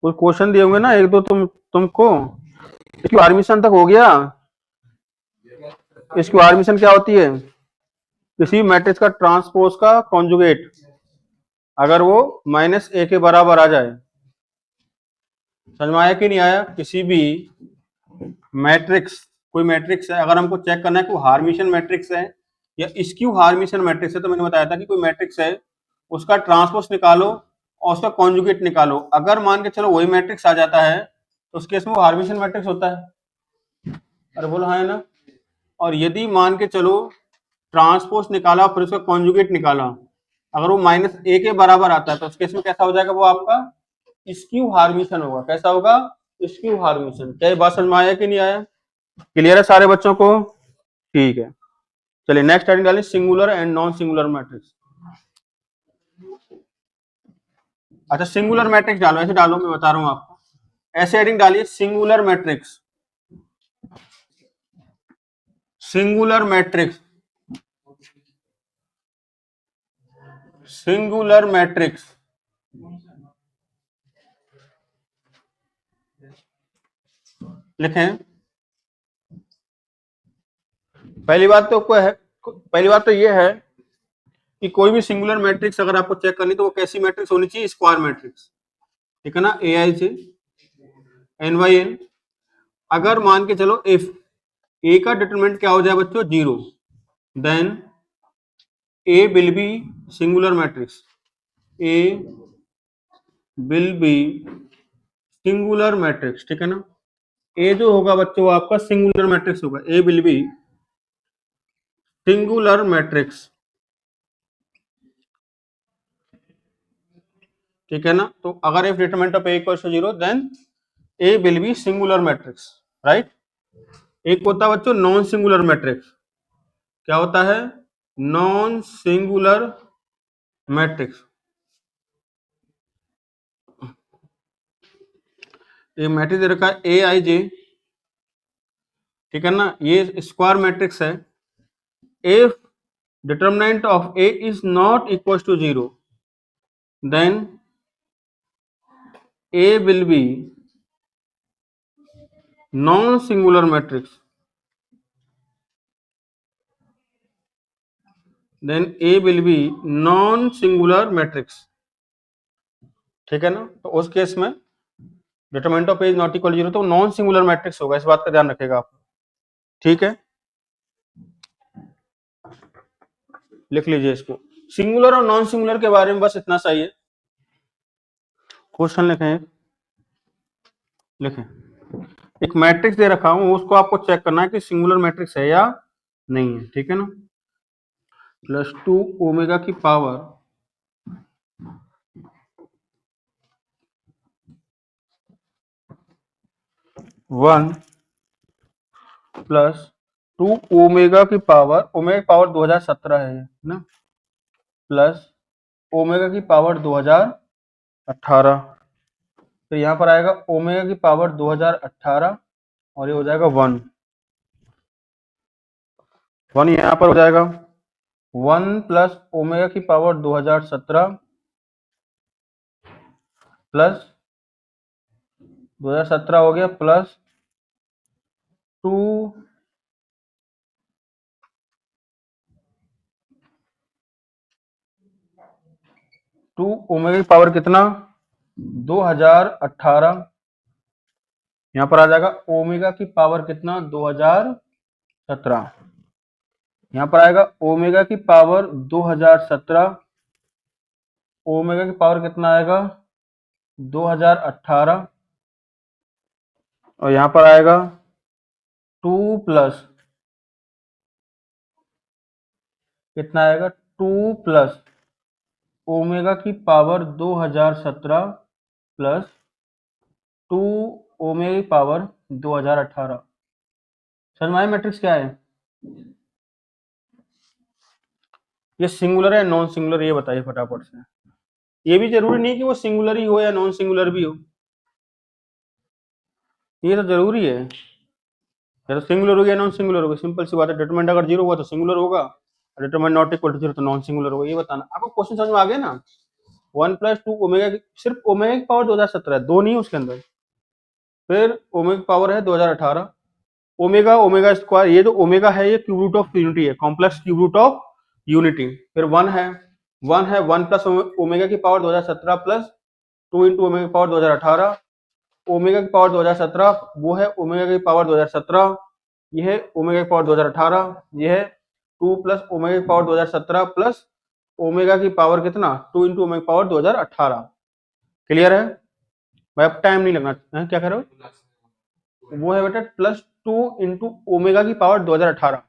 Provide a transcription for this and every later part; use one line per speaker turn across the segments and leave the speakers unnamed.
कुछ क्वेश्चन दिए होंगे ना, एक दो तुमको। इसकी आर्मिशन तक हो गया। इसकी आर्मिशन क्या होती है? किसी मैट्रिक्स का ट्रांसपोज का कॉन्जुगेट अगर वो -a के बराबर आ जाए। समझ में आया कि नहीं आया? किसी भी मैट्रिक्स, कोई मैट्रिक्स है, अगर हमको चेक करना है कि वो हार्मिशन मैट्रिक्स है या स्क्यू हार्मिशन मैट्रिक्स है, तो मैंने बताया था कि कोई मैट्रिक्स है उसका ट्रांसपोज निकालो और उसका कॉन्जुगेट निकालो। अगर मान के चलो वही मैट्रिक्स आ जाता है तो उस केस में वो हार्मिशन मैट्रिक्स होता है। अरे बोलो हाँ है ना। और यदि मान के चलो ट्रांसपोज निकाला फिर उसका कॉन्जुगेट निकाला, अगर वो -a के बराबर आता है तो उस केस में कैसा हो जाएगा? वो आपका स्क्यू हार्मिशन होगा। कैसा होगा? स्क्यू हार्मिशन। क्या ये बात समझ में आया कि नहीं आया? क्लियर है सारे बच्चों को? ठीक है, चलिए नेक्स्ट हेडिंग डालिए, singular and non singular matrix. अच्छा सिंगुलर मैट्रिक्स डालो, ऐसे डालो, मैं बता रहा हूं आपको। ऐसे हेडिंग डालिए, singular matrix. Singular matrix, singular matrix. लिखें। पहली बात तो ये है कि कोई भी सिंगुलर मैट्रिक्स अगर आपको चेक करनी तो वो कैसी मैट्रिक्स होनी चाहिए? Square matrix. ठीक है ना? AI से n/n। अगर मान के चलो इफ ए का डिटरमिनेंट क्या हो जाए बच्चों? 0, then A will be singular matrix. A will be singular matrix. ठीक है ना? ए जो होगा बच्चों वो आपका सिंगुलर मैट्रिक्स होगा। A will be singular matrix. ठीक है ना? तो अगर if determinant of A equals to 0 then A will be singular matrix. Right? एक होता है बच्चों नॉन सिंगुलर मैट्रिक्स। क्या होता है? Non singular matrix. ये मैट्रिक्स दे रखा है AIJ। ठीक है ना? ये स्क्वायर मैट्रिक्स है। If determinant of A is not equal to 0 then A will be non singular matrix. Then A will be non singular matrix. ठीक है ना? तो उस केस में determinant of A is not equal 0 तो non singular matrix होगा। इस बात का ध्यान रखेगा आप। ठीक है, लिख लीजिए इसको। सिंगुलर और नॉन सिंगुलर के बारे में बस इतना सही है। क्वेश्चन लिखें, लिखें। एक मैट्रिक्स दे रखा हूं, उसको आपको चेक करना है कि सिंगुलर मैट्रिक्स है या नहीं है। ठीक है ना? +2 ओमेगा की पावर वन +2 ओमेगा की पावर, ओमेगा की पावर 2017 है ना, प्लस ओमेगा की पावर 2018। तो यहां पर आएगा ओमेगा की पावर 2018 और ये हो जाएगा 1 यहां पर हो जाएगा 1 प्लस ओमेगा की पावर 2017 प्लस 2017 हो गया प्लस 2 ओमेगा की पावर कितना? 2018। यहां पर आ जाएगा ओमेगा की पावर कितना? 2017। यहां पर आएगा ओमेगा की पावर 2017, ओमेगा की पावर कितना आएगा? 2018 और यहां पर आएगा 2 प्लस कितना आएगा? 2 प्लस ओमेगा की पावर 2017 प्लस 2 ओमेगा की पावर 2018। समझ में आया मैट्रिक्स क्या है? ये सिंगुलर है नॉन सिंगुलर, ये बताइए फटाफट से। ये भी जरूरी नहीं कि वो सिंगुलर ही हो या नॉन सिंगुलर भी हो, ये तो जरूरी है। या तो सिंगुलर हो गया नॉन सिंगुलर होगा, सिंपल सी बात है। डिटरमिनेंट अगर 0 हुआ तो सिंगुलर होगा, डिटरमिनेंट नॉट इक्वल टू 0 तो नॉन सिंगुलर होगा। ये बताना। आपको क्वेश्चन समझ में आ गया ना? 1 प्लस 2 ओमेगा, सिर्फ ओमेगा की पावर 2017 है, दो नहीं है उसके अंदर। फिर ओमेगा की पावर है 2018, ओमेगा ओमेगा स्क्वायर, ये जो ओमेगा है ये क्यूब रूट ऑफ यूनिटी है, complex cube root of unity. फिर 1 प्लस ओमेगा की पावर 2017 प्लस 2 इंटू ओमेगा की पावर 2018, ओमेगा की पावर 2017 वो है ओमेगा की पावर 2017, ये है ओमेगा की पावर 2018, ये है 2 प्लस ओमेगा की पावर 2017 प्लस ओमेगा की पावर कितना 2 इंटू ओमेगा की पावर 2018। क्लियर है भाई? अब टाइम नहीं लगना है, क्या कह रहे हो? वो है बेटा प्लस 2 इंटू ओमेगा की पावर 2018।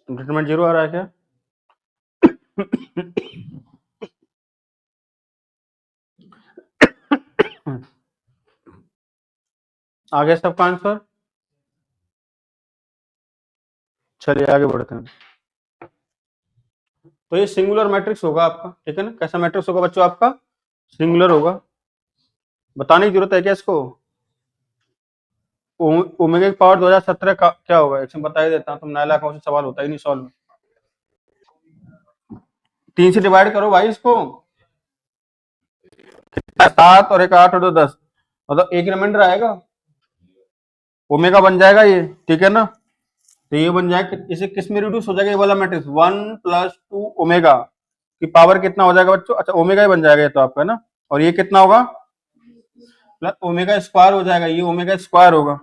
डिटरमिनेंट 0 आ रहा है क्या? आ गया सबका आंसर? चलिए आगे बढ़ते हैं। तो ये सिंगुलर मैट्रिक्स होगा आपका, ठीक है ना? कैसा मैट्रिक्स होगा बच्चों आपका? सिंगुलर होगा। बताने की जरूरत है क्या इसको? ओमेगा की पावर 2017 का क्या होगा? एक बता ही देता हूँ, तुम 9 लाख से सवाल होता ही नहीं सॉल्व। 3 से डिवाइड करो भाई इसको, 7 और एक 8 और 2 10, मतलब एक रिमाइंडर आएगा, ओमेगा बन जाएगा ये, ठीक है ना? तो ये बन जाएगा, इसे किस में रिड्यूस हो जाएगा ये वाला मैट्रिक्स? 1 प्लस 2 ओमेगा की पावर कितना हो जाएगा बच्चों? अच्छा ओमेगा ही बन जाएगा ये तो आपका, है ना? और ये कितना होगा? प्लस ओमेगा स्क्वायर हो जाएगा, ये ओमेगा स्क्वायर होगा,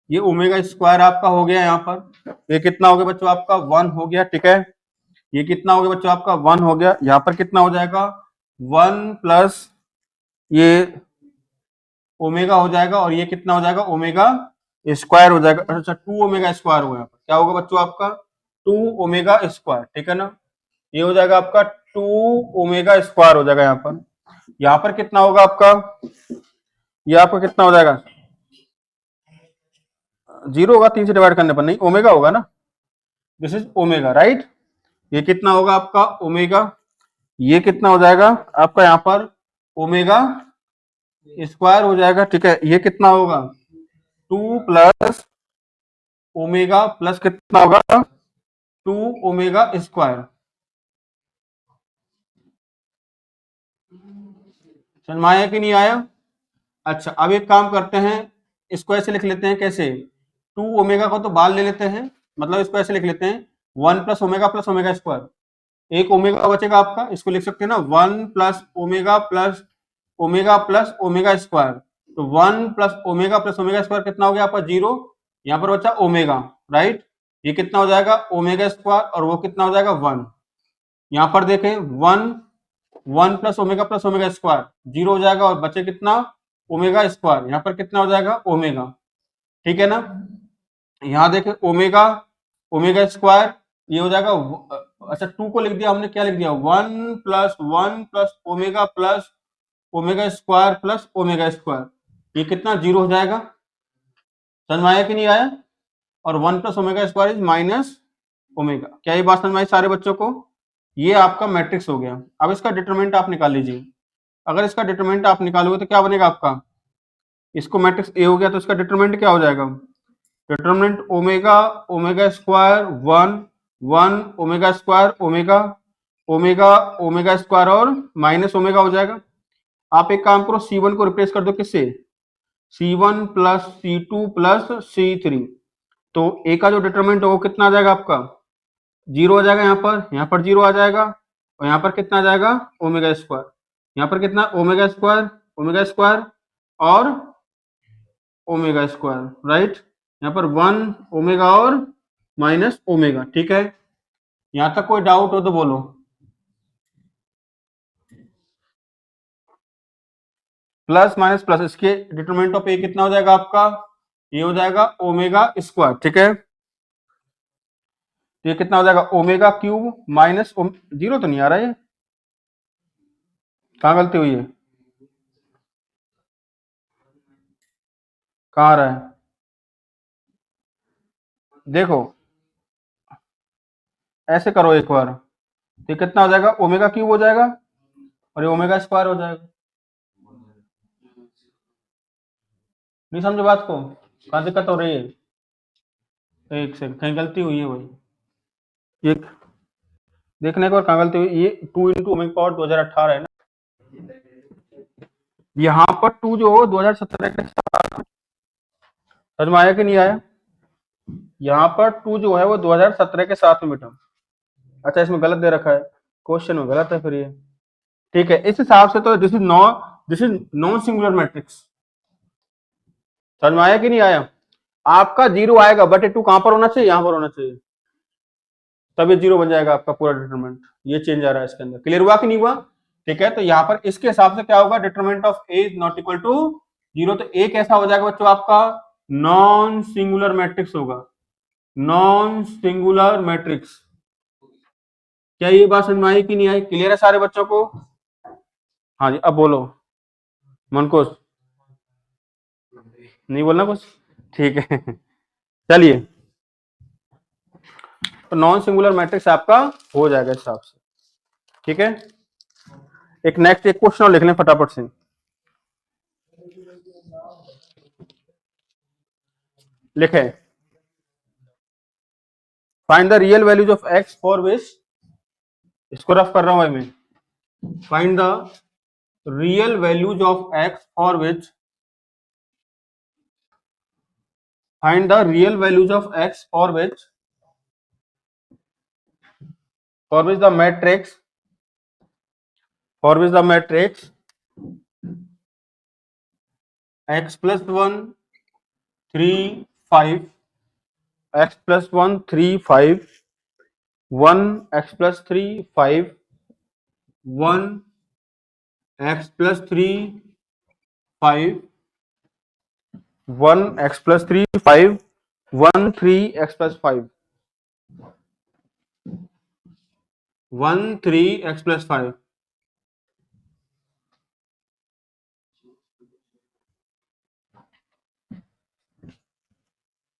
ये ओमेगा स्क्वायर आपका हो गया यहाँ पर। ये कितना हो गया बच्चों आपका? 1 हो गया, ठीक है? ये कितना हो गया बच्चों आपका? 1 हो गया। यहाँ पर कितना हो जाएगा? 1 प्लस ये ओमेगा हो जाएगा, और ये कितना हो जाएगा? ओमेगा स्क्वायर हो जाएगा। अच्छा 2 ओमेगा स्क्वायर होगा, यहाँ पर क्या होगा बच्चों आपका? 2 ओमेगा स्क्वायर, ठीक है ना? ये हो जाएगा आपका 2 ओमेगा स्क्वायर हो जाएगा यहाँ पर। यहाँ पर कितना होगा आपका? ये आपका कितना हो जाएगा? 0 होगा 3 से डिवाइड करने पर, नहीं ओमेगा होगा ना, दिस इज ओमेगा, राइट? ये कितना होगा आपका? ओमेगा। ये कितना हो जाएगा आपका यहाँ पर? ओमेगा स्क्वायर हो जाएगा, ठीक है? ये कितना होगा? 2 प्लस ओमेगा प्लस कितना होगा? 2 ओमेगा स्क्वायर। समझ में आया कि नहीं आया? अच्छा अब एक काम करते हैं, इसको ऐसे लिख लेते हैं, कैसे? 2 ओमेगा को तो बाहर ले लेते हैं, मतलब इसको ऐसे लिख लेते हैं 1 प्लस ओमेगा स्क्वायर। एक ओमेगा बचेगा आपका, इसको लिख सकते हैं ना 1 प्लस ओमेगा स्क्वायर। तो 1 प्लस ओमेगा स्क्वायर कितना हो गया आपका? 0। यहाँ पर बचा ओमेगा, राइट? ये कितना हो जाएगा? ओमेगा स्क्वायर, और वो कितना हो जाएगा? 1। यहाँ पर देखें 1 प्लस ओमेगा स्क्वायर 0 हो जाएगा, और बचे कितना? Omega square. यहाँ पर कितना हो जाएगा? ओमेगा, ठीक है ना? यहाँ देखें ओमेगा ओमेगा स्क्वायर, ये हो जाएगा अच्छा 2 को लिख दिया हमने, क्या लिख दिया? 1 plus omega square plus omega square, ये कितना? 0 हो जाएगा। समझ में आया कि नहीं आया? और 1 plus omega square is minus omega. क्या ये बात समझ में आई सारे बच्चों को? ये आपका मैट्रिक्स हो गया। अब इसका डिटरमिनेंट आप निकाल लीजिए। अगर इसका डिटरमिनेंट आप निकालोगे तो क्या बनेगा आपका? इसको मैट्रिक्स ए हो गया, तो इसका डिटरमिनेंट क्या हो जाएगा? Determinant omega omega square 1 1 omega square omega omega omega square और माइनस ओमेगा हो जाएगा। आप एक काम करो, C1 को रिप्लेस कर दो किससे? C1 plus C2 plus C3। तो ए का जो डिटरमिनेंट है वो कितना आ जाएगा आपका? 0 आ जाएगा, यहाँ पर 0 आ जाएगा, और यहाँ पर कितना आ जाएगा? Omega square. यहाँ पर कितना? ओमेगा स्क्वायर और ओमेगा स्क्वायर, राइट? यहाँ पर 1 ओमेगा और माइनस ओमेगा, ठीक है? यहां तक कोई डाउट हो तो बोलो। प्लस माइनस प्लस, इसके डिटरमिनेंट ऑफ ए कितना हो जाएगा आपका? ये हो जाएगा ओमेगा स्क्वायर, ठीक है? तो ये कितना हो जाएगा? ओमेगा क्यूब माइनस 0 तो नहीं आ रहा है, कहाँ गलती हुई है? कहाँ आ रहा है? देखो ऐसे करो एक बार, तो ये कितना हो जाएगा? ओमेगा क्यूब हो जाएगा, और ये ओमेगा स्क्वायर हो जाएगा। नहीं समझे बात को? कहाँ दिक्कत हो रही है? एक सेकंड, कहीं गलती हुई है भाई। एक देखने को कहाँ गलती हुई, ये 2 इंटू ओमेगा पावर 2018 है ना, यहाँ पर 2 जो हो 2017 के साथ, समझ में आया कि नहीं आया? यहाँ पर 2 जो है वो 2017 के साथ में बेटा। अच्छा इसमें गलत दे रखा है, क्वेश्चन में गलत है फिर ये, ठीक है। इस हिसाब से तो this is non singular matrix. समझ में आया कि नहीं आया? आपका 0 आएगा बट 2 कहां पर होना चाहिए, यहां पर होना चाहिए, तब ये 0 बन जाएगा आपका पूरा डिटरमिनेंट। ये चेंज आ रहा है इसके अंदर, क्लियर हुआ कि नहीं हुआ? ठीक है, तो यहाँ पर इसके हिसाब से क्या होगा, determinant of A is not equal to 0। तो ए कैसा हो जाएगा बच्चों आपका, नॉन सिंगुलर मैट्रिक्स होगा, नॉन सिंगुलर मैट्रिक्स। क्या ये बात समझ में आई कि नहीं आई? क्लियर है सारे बच्चों को? हाँ जी, अब बोलो मनकोस, नहीं बोलना कुछ, ठीक है। चलिए, तो नॉन सिंगुलर मैट्रिक्स आपका हो जाएगा इस हिसाब से, ठीक है। एक नेक्स्ट एक क्वेश्चन और लिख लें फटाफट से, लिखे, find the real values of x for which, इसको रफ कर रहा हूं भाई मैं, find the real values of x for which, find the real values of x for which the matrix x plus 1 3 5 x plus 1 3 5 1 x plus 3 5 1 x plus 3 5 1 x plus 3 5 1 3 x plus 5 1 3 x plus 5,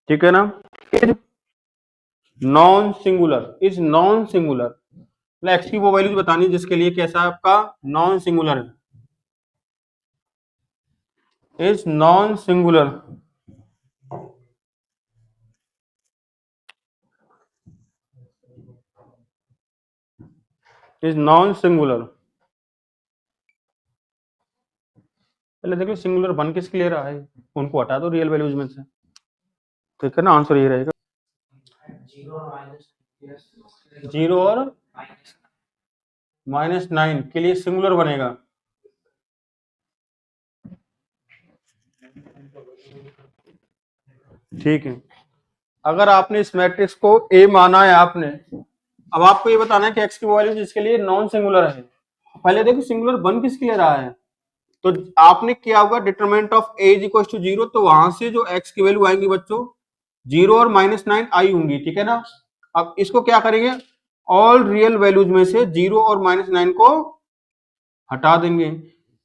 ठीक है ना। Non singular is non singular, x की वो values बतानी जिसके लिए कैसा आपका नॉन सिंगुलर है, is non singular, is non singular. पहले देखो सिंगुलर बन किसके लिए रहा है, उनको हटा दो रियल वैल्यूज में से, ठीक है ना, आंसर ये रहेगा 0 और -9 के लिए सिंगुलर बनेगा। ठीक है, अगर आपने इस मैट्रिक्स को ए माना है आपने, अब आपको ये बताना है कि एक्स की वैल्यू जिसके लिए नॉन सिंगुलर है, पहले देखो सिंगुलर बन किसके लिए रहा है, तो आपने किया होगा determinant of A is equal to 0, तो वहां से जो एक्स की वैल्यू आएंगी बच्चों 0 और -9 आई होंगी, ठीक है ना। अब इसको क्या करेंगे, ऑल रियल वैल्यूज में से 0 और -9 को हटा देंगे,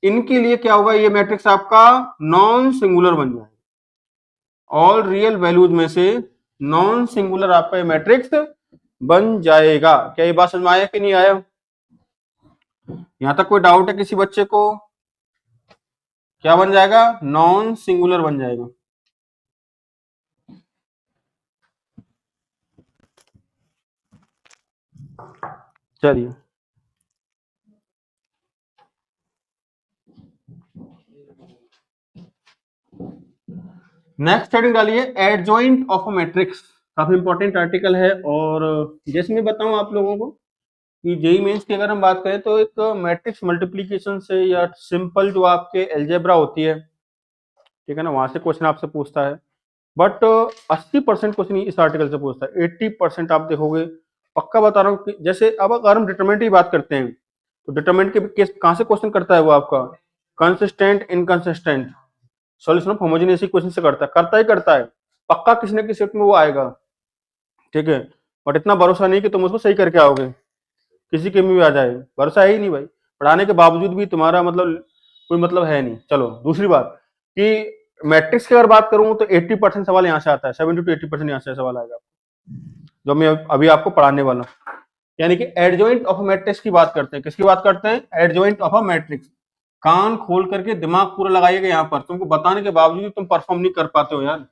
इनके लिए क्या होगा, ये मैट्रिक्स आपका नॉन सिंगुलर बन जाएगा, ऑल रियल वैल्यूज में से नॉन सिंगुलर आपका ये मैट्रिक्स बन जाएगा। क्या ये बात समझ में आया कि नहीं आया? यहां तक कोई डाउट है किसी बच्चे को? क्या बन जाएगा, नॉन सिंगुलर बन जाएगा। चलिए नेक्स्ट हेडिंग डालिए, एडजॉइंट ऑफ अ मैट्रिक्स, काफी इंपॉर्टेंट आर्टिकल है। और जैसे मैं बताऊं आप लोगों को कि जेई मेंस की अगर हम बात करें तो एक मैट्रिक्स मल्टीप्लिकेशन से या सिंपल जो आपके एल्जेब्रा होती है, ठीक है ना, वहां से क्वेश्चन आपसे पूछता है, बट 80% क्वेश्चन इस आर्टिकल से पूछता है, 80% आप देखोगे, पक्का बता रहा हूँ कि जैसे अब अगर हम डिटरमिनेंट की बात करते हैं तो डिटरमिनेंट के केस कहां से क्वेश्चन करता है वो आपका, consistent inconsistent solution of homogeneous equation से करता ही करता है, पक्का किसी न किसी सेट में वो आएगा, ठीक है। बट इतना भरोसा नहीं कि तुम उसको सही करके आओगे, किसी के में भी आ जाए, भरोसा है ही नहीं भाई, पढ़ाने के बावजूद भी तुम्हारा मतलब कोई मतलब है नहीं। चलो दूसरी बात कि मैट्रिक्स की अगर बात करूं तो 80% सवाल यहाँ से आता है, 70 to 80% यहाँ से सवाल आएगा जो मैं अभी आपको पढ़ाने वाला हूं। यानी कि एडजॉइंट ऑफ मैट्रिक्स की बात करते हैं, किसकी बात करते हैं, एडजॉइंट ऑफ अ मैट्रिक्स। कान खोल करके दिमाग पूरा लगाइएगा यहाँ पर, तुमको बताने के बावजूद तुम परफॉर्म नहीं कर पाते हो यार,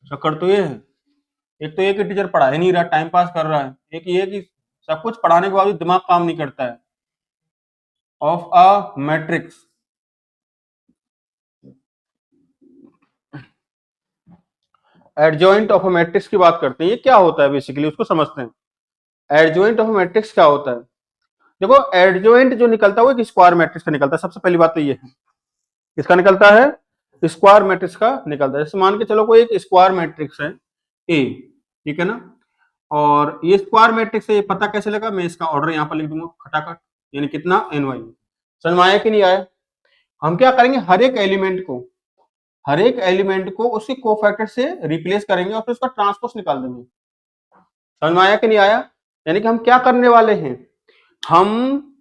चक्कर तो ये है। एक तो ये कि टीचर पढ़ा ही नहीं रहा, टाइम पास कर रहा है, एक ये कि सब कुछ पढ़ाने के बावजूद दिमाग काम नहीं करता है। Of a matrix, adjoint of a matrix की बात करते हैं। ये क्या होता है बेसिकली, उसको समझते हैं। एडजॉइंट ऑफ अ मैट्रिक्स क्या होता है? देखो, एडजॉइंट जो निकलता है वो एक स्क्वायर मैट्रिक्स का निकलता है। सबसे पहली बात तो ये है, किसका निकलता है? स्क्वायर मैट्रिक्स का निकलता है। जैसे मान के चलो कोई एक स्क्वायर मैट्रिक्स है ए, ठीक है ना, और ये स्क्वायर मैट्रिक्स है, ये पता कैसे लगा? मैं इसका ऑर्डर यहाँ पर लिख दूंगा खटाखट, यानी कितना, एन वाई। समझ में आया कि नहीं आया? हम क्या करेंगे, हर एक एलिमेंट को उसके कोफैक्टर से रिप्लेस करेंगे और फिर उसका ट्रांसपोज निकाल देंगे। समझ में आया कि नहीं आया? यानी कि हम क्या करने वाले हैं, हम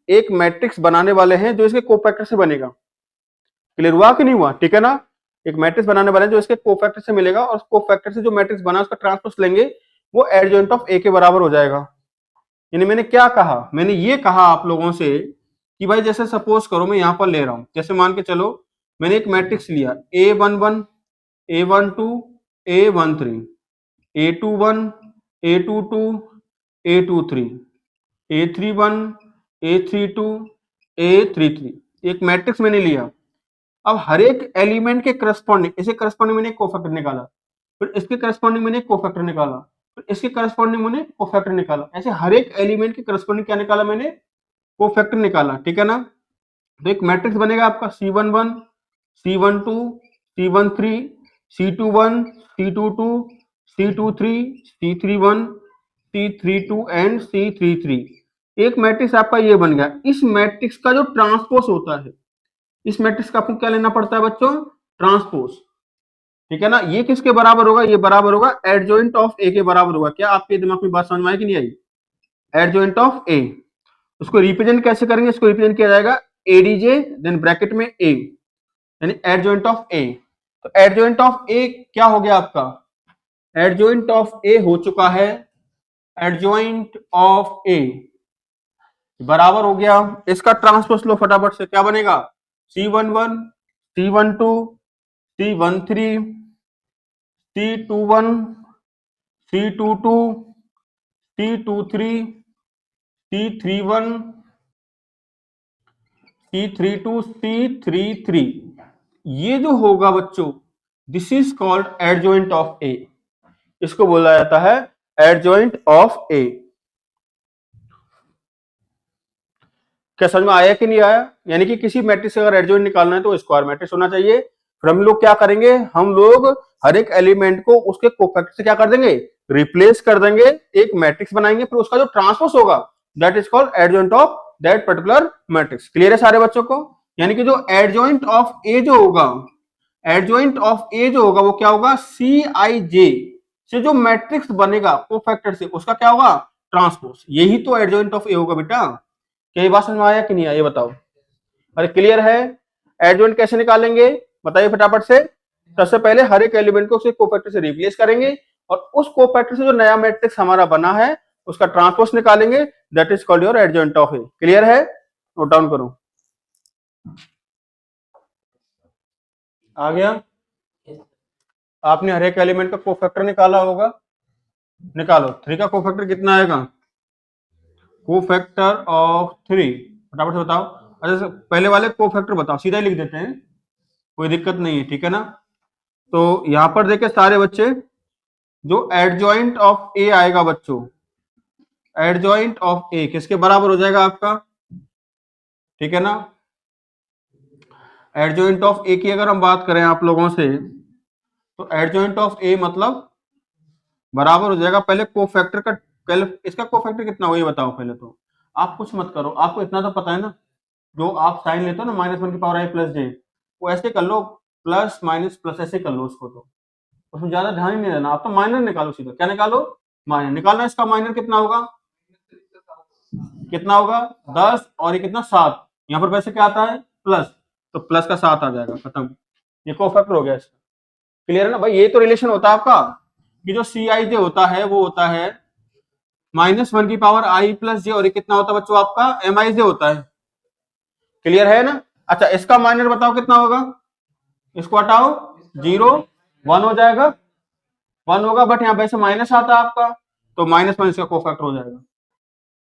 एक मैट्रिक्स बनाने वाले हैं जो इसके कोफैक्टर से बनेगा। क्लियर हुआ कि नहीं हुआ? ठीक है ना, एक मैट्रिक्स बनाने वाले हैं जो इसके कोफैक्टर से मिलेगा, और कोफैक्टर से जो मैट्रिक्स बना उसका ट्रांसपोज लेंगे, वो एडजॉइंट ऑफ ए के बराबर हो जाएगा। यानी मैंने क्या कहा, मैंने ये कहा आप लोगों से कि भाई जैसे सपोज करो मैं यहां पर ले रहा हूं, जैसे मान के चलो मैंने एक मैट्रिक्स लिया A11, A12, A13, A21, A22, A23, A31, A32, A33, एक मैट्रिक्स मैंने लिया। अब हर एक एलिमेंट के करस्पॉन्डिंग, इसे करस्पॉन्डिंग मैंने एक कोफैक्टर निकाला, फिर इसके करस्पॉन्डिंग मैंने एक कोफैक्टर निकाला, फिर इसके करस्पॉन्डिंग मैंने कोफैक्टर निकाला। ऐसे हर एक एलिमेंट के करस्पॉन्डिंग क्या निकाला मैंने? कोफैक्टर निकाला। ठीक है ना, तो एक मैट्रिक्स बनेगा आपका C11, C12, C13, C21, C22, C23, C31, C32 and C33। एक मैट्रिक्स आपका ये बन गया। इस मैट्रिक्स का जो ट्रांसपोज होता है, इस मैट्रिक्स का आपको क्या लेना पड़ता है बच्चों? ट्रांसपोज। ठीक है ना, ये किसके बराबर होगा? ये बराबर होगा एडजॉइंट ऑफ ए के बराबर होगा। क्या आपके दिमाग में बात समझ में आई कि नहीं आई? एडजॉइंट ऑफ ए, उसको रिप्रेजेंट कैसे करेंगे? इसको रिप्रेजेंट किया जाएगा एडीजे, देन ब्रैकेट में ए, यानी एडजॉइंट ऑफ ए। तो एडजॉइंट ऑफ ए क्या हो गया आपका? एडजॉइंट ऑफ ए हो चुका है, एडजॉइंट ऑफ ए बराबर हो गया, इसका ट्रांसपोज लो फटाफट से, क्या बनेगा? C11, C12, C13, C21, C22, C23, C31, C32, C33। ये जो होगा बच्चों, this is called adjoint of A. इसको बोला जाता है एडजॉइंट ऑफ ए। क्या समझ में आया कि नहीं आया? यानी कि किसी मैट्रिक्स से अगर एडजॉइंट निकालना है तो स्क्वायर मैट्रिक्स होना चाहिए। फिर हम लोग क्या करेंगे, हम लोग हर एक एलिमेंट को उसके कोफैक्टर से क्या कर देंगे? रिप्लेस कर देंगे, एक मैट्रिक्स बनाएंगे, फिर उसका जो ट्रांसपोज होगा that is called adjoint of that particular matrix. Clear है सारे बच्चों को? यानी कि जो एडजॉइंट ऑफ ए जो होगा, एडजॉइंट ऑफ ए जो होगा वो क्या होगा? CIJ से जो मैट्रिक्स बनेगा कोफैक्टर से, उसका क्या होगा? ट्रांसपोज। यही तो एडजॉइंट ऑफ ए होगा बेटा। क्या ये बात समझ में आया कि नहीं आया? ये बताओ। अरे क्लियर है? एडजॉइंट कैसे निकालेंगे बताइए फटाफट से। सबसे पहले हर एक एलिमेंट को उसके कोफैक्टर से रिप्लेस करेंगे, और उस कोफैक्टर से जो नया मैट्रिक्स हमारा बना है उसका ट्रांसपोज निकालेंगे, that is called your adjoint of A. Clear है? नोट डाउन करो। आ गया? आपने हर एक एलिमेंट का कोफैक्टर निकाला होगा, निकालो। 3 का कोफैक्टर कितना आएगा? कोफैक्टर ऑफ 3 फटाफट से बताओ। अच्छा पहले वाले कोफैक्टर बताओ, सीधा ही लिख देते हैं, कोई दिक्कत नहीं है। ठीक है ना, तो यहां पर देखे सारे बच्चे, जो एडजॉइंट ऑफ ए आएगा बच्चों, एडजॉइंट ऑफ ए किसके बराबर हो जाएगा आपका? ठीक है ना, एडजॉइंट ऑफ ए की अगर हम बात करें आप लोगों से, तो एडजॉइंट ऑफ ए मतलब बराबर हो जाएगा, पहले कोफैक्टर का, पहले इसका कोफैक्टर कितना हो ये बताओ पहले तो। आप कुछ मत करो, आपको इतना तो पता है ना, जो आप साइन लेते हो ना -1 की पावर आई प्लस जे, वो ऐसे कर लो, प्लस माइनस प्लस ऐसे कर लो उसको, तो उसमें ज्यादा ध्यान ही नहीं देना। आप तो माइनर निकालो सीधा। क्या निकालो? माइनर निकालना। इसका माइनर कितना होगा? कितना होगा? 10, और ये कितना? 7। यहाँ पर वैसे क्या आता है? प्लस, तो प्लस का 7 आ जाएगा, खत्म। ये कोफैक्टर हो गया इसका। क्लियर है ना भाई? ये तो रिलेशन होता है आपका कि जो CIJ होता है वो होता है -1 की पावर आई प्लस जे, और ये कितना होता है बच्चों आपका? MIJ होता है। क्लियर है ना? अच्छा इसका माइनर बताओ कितना होगा? इसको हटाओ, 0, 1 हो जाएगा, 1 होगा, बट यहाँ पे से माइनस आता है आपका, तो माइनस माइनस का कोफैक्टर हो जाएगा।